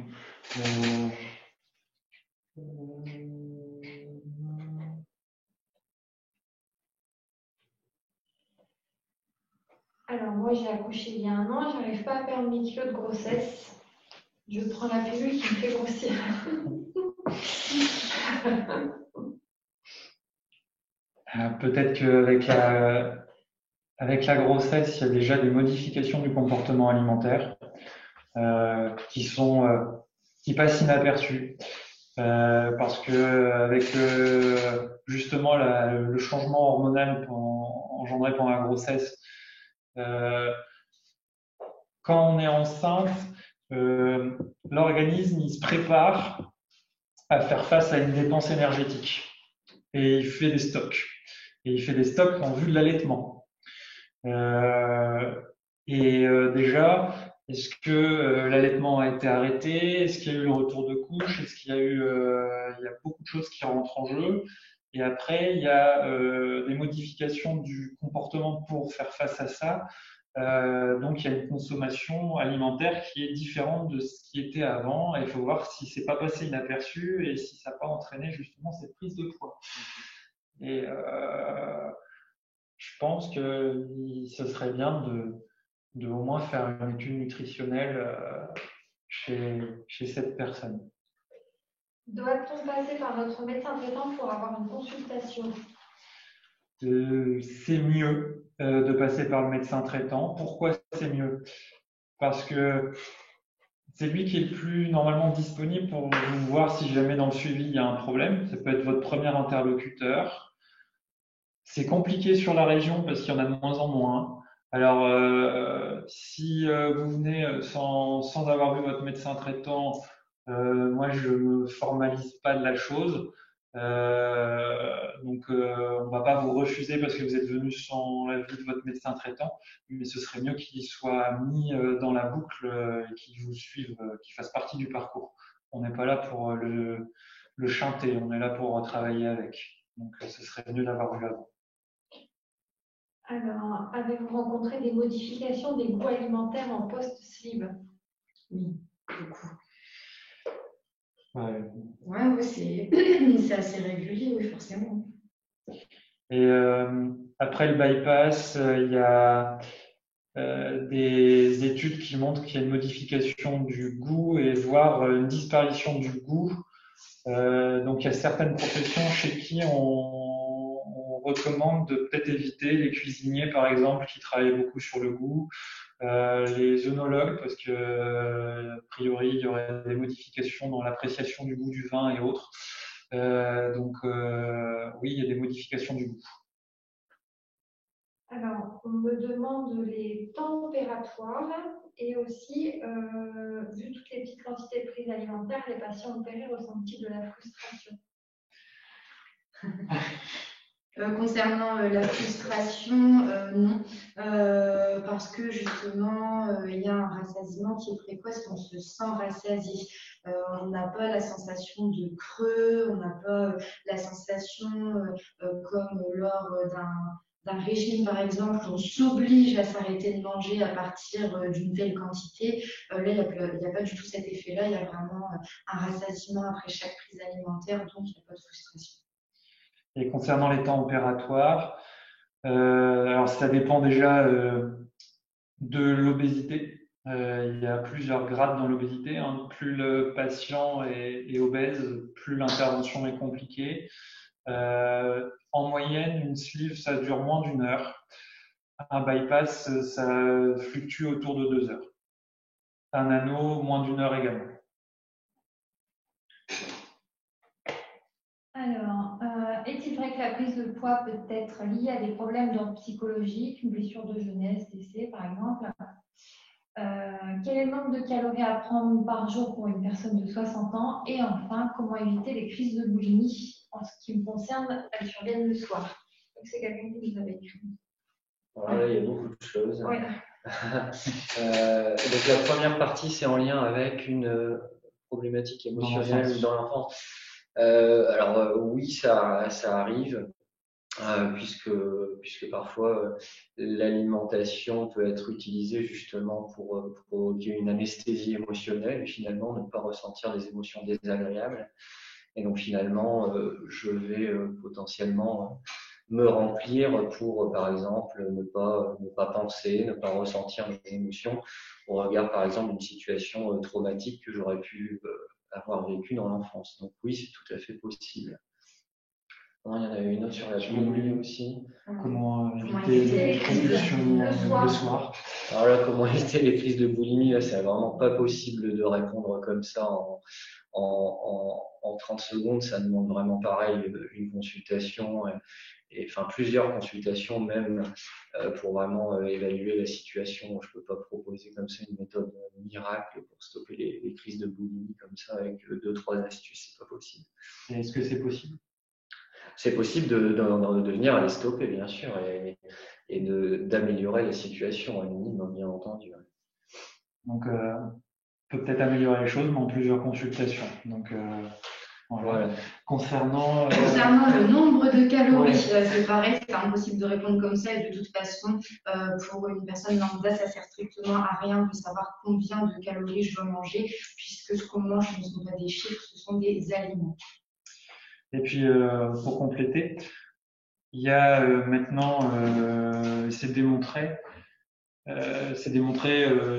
Alors, moi, j'ai accouché il y a 1 an, je n'arrive pas à perdre mes kilos de grossesse. Je prends la pilule qui me fait grossir. Peut-être qu'avec la grossesse, il y a déjà des modifications du comportement alimentaire qui passent inaperçues. Parce que avec justement le changement hormonal engendré pendant la grossesse, quand on est enceinte, l'organisme il se prépare à faire face à une dépense énergétique et il fait des stocks. Et il fait des stocks en vue de l'allaitement. Déjà, est-ce que l'allaitement a été arrêté? Est-ce qu'il y a eu le retour de couche? Est-ce qu'il y a eu, il y a beaucoup de choses qui rentrent en jeu. Et après, il y a des modifications du comportement pour faire face à ça. Donc, il y a une consommation alimentaire qui est différente de ce qui était avant. Et il faut voir si c'est pas passé inaperçu et si ça n'a pas entraîné justement cette prise de poids. Et je pense que ce serait bien de au moins faire une étude nutritionnelle chez cette personne. Doit-on passer par notre médecin traitant pour avoir une consultation? C'est mieux de passer par le médecin traitant. Pourquoi c'est mieux? Parce que c'est lui qui est le plus normalement disponible pour vous voir si jamais dans le suivi il y a un problème. Ça peut être votre premier interlocuteur. C'est compliqué sur la région parce qu'il y en a de moins en moins. Alors, si vous venez sans avoir vu votre médecin traitant, moi je me formalise pas de la chose. Donc, on va pas vous refuser parce que vous êtes venu sans l'avis de votre médecin traitant, mais ce serait mieux qu'il soit mis dans la boucle et qu'il vous suive, qu'il fasse partie du parcours. On n'est pas là pour le chanter, on est là pour travailler avec. Donc, ce serait mieux d'avoir vu avant. Alors, avez-vous rencontré des modifications des goûts alimentaires en post-sleeve? Oui, beaucoup. Ouais. Ouais, c'est assez régulier, oui, forcément. Et après le bypass, il y a des études qui montrent qu'il y a une modification du goût et voire une disparition du goût. Donc il y a certaines professions chez qui on recommande de peut-être éviter les cuisiniers par exemple qui travaillent beaucoup sur le goût, les œnologues parce que a priori il y aurait des modifications dans l'appréciation du goût du vin et autres. Oui, il y a des modifications du goût. Alors, on me demande les temps opératoires et aussi, vu toutes les petites quantités de prises alimentaires, les patients opérés ressentent-ils de la frustration? Concernant la frustration, non, parce que justement, il y a un rassasiement qui est précoce, on se sent rassasié. On n'a pas la sensation de creux, on n'a pas la sensation comme lors d'un régime, par exemple, on s'oblige à s'arrêter de manger à partir d'une telle quantité. Là, il n'y a pas du tout cet effet-là, il y a vraiment un rassasiement après chaque prise alimentaire, donc il n'y a pas de frustration. Et concernant les temps opératoires, alors ça dépend déjà de l'obésité. Il y a plusieurs grades dans l'obésité. Hein. Plus le patient est obèse, plus l'intervention est compliquée. En moyenne, une sleeve, ça dure moins d'1 heure. Un bypass, ça fluctue autour de 2 heures. Un anneau, moins d'1 heure également. Alors, est-il vrai que la prise de poids peut être liée à des problèmes d'ordre psychologique, une blessure de jeunesse, décès par exemple? Quel est le nombre de calories à prendre par jour pour une personne de 60 ans? Et enfin, comment éviter les crises de boulimie? En ce qui me concerne, elles surviennent le soir. Donc, c'est quelqu'un qui nous avait écrit. Voilà, il y a beaucoup de choses. Oui. Donc la première partie, c'est en lien avec une problématique émotionnelle dans l'enfance. Oui, ça arrive, puisque parfois l'alimentation peut être utilisée justement pour provoquer une anesthésie émotionnelle et finalement ne pas ressentir des émotions désagréables. Et donc finalement, je vais potentiellement me remplir pour, par exemple, ne pas penser, ne pas ressentir mes émotions au regard, par exemple, d'une situation traumatique que j'aurais pu avoir vécue dans l'enfance. Donc oui, c'est tout à fait possible. Il y en avait une autre sur la boulimie aussi. Comment éviter les compulsions le soir. Alors là, comment éviter les crises de boulimie, là, c'est vraiment pas possible de répondre comme ça en 30 secondes, ça demande vraiment pareil, une consultation, enfin plusieurs consultations même pour vraiment évaluer la situation. Je ne peux pas proposer comme ça une méthode miracle pour stopper les crises de boulimie comme ça avec 2-3 astuces, c'est pas possible. Et est-ce que c'est possible? C'est possible de venir à les stopper, bien sûr, et d'améliorer la situation, à minimum, bien entendu. Donc, on peut peut-être améliorer les choses, mais en plusieurs consultations. Donc, voilà. Concernant le nombre de calories, Ouais. c'est pareil, c'est impossible de répondre comme ça. Et de toute façon, pour une personne lambda, ça sert strictement à rien de savoir combien de calories je dois manger, puisque ce qu'on mange ne sont pas des chiffres, ce sont des aliments. Et puis, pour compléter, il y a maintenant, c'est démontré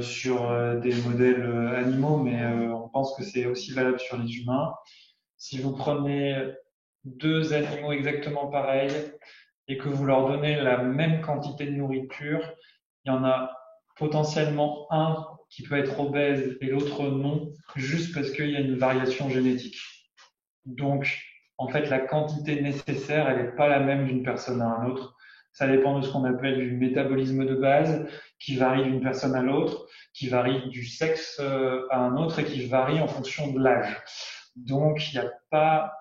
sur des modèles animaux, mais on pense que c'est aussi valable sur les humains. Si vous prenez 2 animaux exactement pareils et que vous leur donnez la même quantité de nourriture, il y en a potentiellement un qui peut être obèse et l'autre non, juste parce qu'il y a une variation génétique. Donc, en fait, la quantité nécessaire, elle n'est pas la même d'une personne à une autre. Ça dépend de ce qu'on appelle du métabolisme de base, qui varie d'une personne à l'autre, qui varie du sexe à un autre et qui varie en fonction de l'âge. Donc, il n'y a pas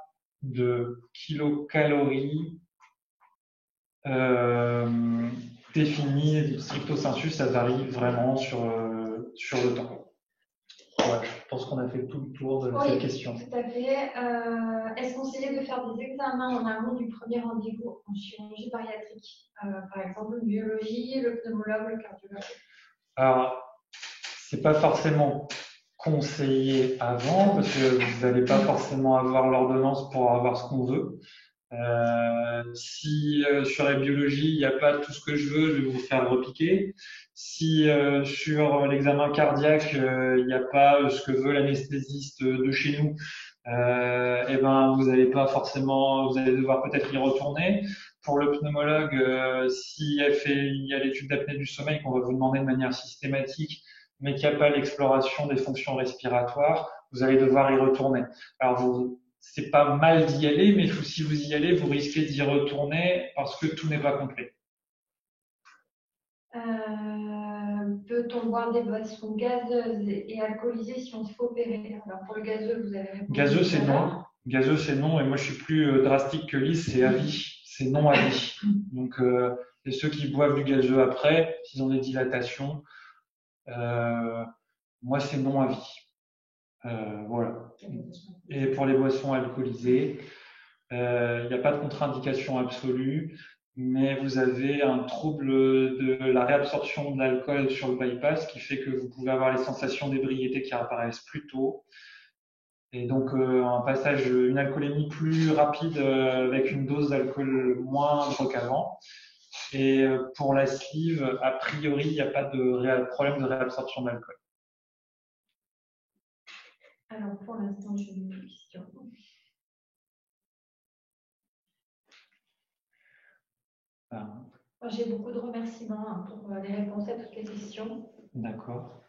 de kilocalories définies stricto sensu, ça varie vraiment sur le temps. Voilà, je pense qu'on a fait tout le tour de cette question. Tout à fait. Est-ce conseillé de faire des examens en amont du premier rendez-vous en chirurgie bariatrique? Par exemple, le biologie, le pneumologue, le cardiologue. Alors, c'est pas forcément conseillé avant parce que vous n'allez pas forcément avoir l'ordonnance pour avoir ce qu'on veut. Si sur la biologie il n'y a pas tout ce que je veux, je vais vous faire repiquer. Si sur l'examen cardiaque il n'y a pas ce que veut l'anesthésiste de chez nous, et ben vous allez pas forcément, vous allez devoir peut-être y retourner. Pour le pneumologue, si il y a l'étude d'apnée du sommeil qu'on va vous demander de manière systématique, mais qu'il n'y a pas l'exploration des fonctions respiratoires, vous allez devoir y retourner. Alors c'est pas mal d'y aller, mais si vous y allez, vous risquez d'y retourner parce que tout n'est pas complet. Peut-on boire des boissons gazeuses et alcoolisées si on se fait opérer? Alors pour le gazeux, vous avez répondu. Gazeux, c'est non. Gazeux, c'est non. Et moi, je suis plus drastique que Lise, c'est à vie. C'est non à vie. Donc, et ceux qui boivent du gazeux après, s'ils ont des dilatations, moi, c'est non à vie. Voilà. Et pour les boissons alcoolisées, il n'y a pas de contre-indication absolue, mais vous avez un trouble de la réabsorption de l'alcool sur le bypass qui fait que vous pouvez avoir les sensations d'ébriété qui apparaissent plus tôt. Et donc, un passage, une alcoolémie plus rapide avec une dose d'alcool moindre qu'avant. Et pour la sleeve, a priori, il n'y a pas de problème de réabsorption d'alcool. Alors, pour l'instant, je n'ai plus de questions. J'ai beaucoup de remerciements pour les réponses à toutes les questions. D'accord.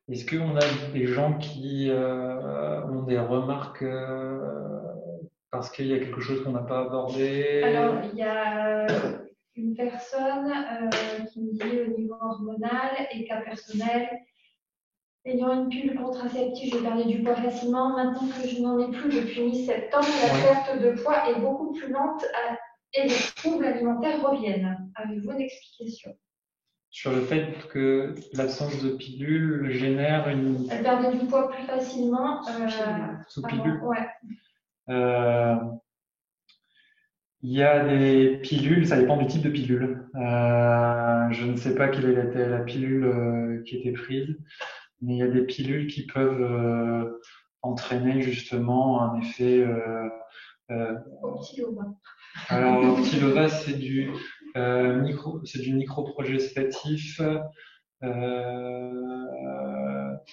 Est-ce qu'on a des gens qui ont des remarques parce qu'il y a quelque chose qu'on n'a pas abordé? Alors, il y a une personne qui me dit au niveau hormonal et cas personnel, ayant une pilule contraceptive, je perdais du poids facilement. Maintenant que je n'en ai plus depuis mi-septembre, la perte de poids est beaucoup plus lente et les troubles alimentaires reviennent. Avez-vous une explication? Sur le fait que l'absence de pilule génère une... Elle perdait du poids plus facilement. Sous pilule. Ouais. Il y a des pilules, ça dépend du type de pilule. Je ne sais pas quelle était la pilule qui était prise, mais il y a des pilules qui peuvent entraîner justement un effet... Optilova. Alors, Optilova, c'est du microprogestatif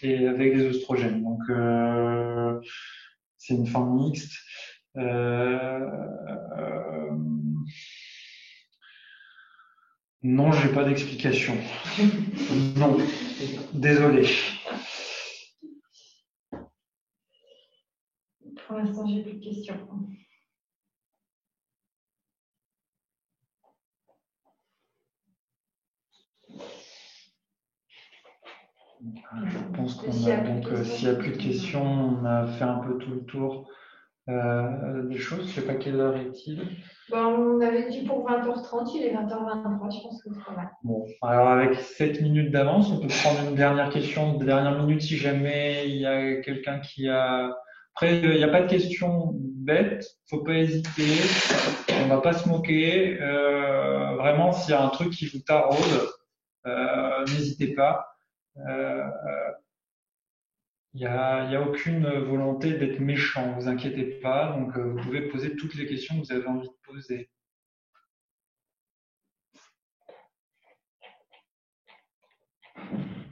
et avec des oestrogènes. Donc, c'est une forme mixte. Non, j'ai pas d'explication. Non, désolé. plus de questions. Je pense qu'on a donc, s'il n'y a plus de questions, on a fait un peu tout le tour des choses. Je ne sais pas quelle heure est-il. On avait dit pour 20h30, il est 20h23, je pense que c'est pas mal. Bon, alors avec 7 minutes d'avance, on peut prendre une dernière question de dernière minute si jamais il y a quelqu'un qui a... Après, il n'y a pas de questions bêtes, faut pas hésiter, on va pas se moquer. Vraiment, s'il y a un truc qui vous taraude, n'hésitez pas. Il n'y a aucune volonté d'être méchant, vous inquiétez pas. Donc, vous pouvez poser toutes les questions que vous avez envie de poser.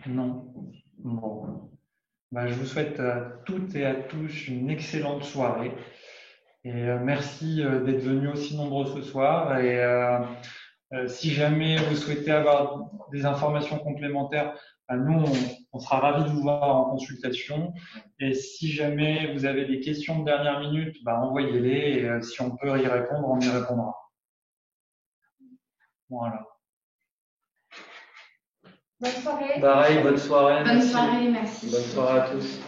Non. Bon. Ben, je vous souhaite à toutes et à tous une excellente soirée. Et merci d'être venus aussi nombreux ce soir. Et si jamais vous souhaitez avoir des informations complémentaires, nous, on sera ravis de vous voir en consultation. Et si jamais vous avez des questions de dernière minute, envoyez-les. Et si on peut y répondre, on y répondra. Voilà. Bonne soirée. Pareil, bonne soirée. Bonne soirée, merci. Bonne soirée à tous.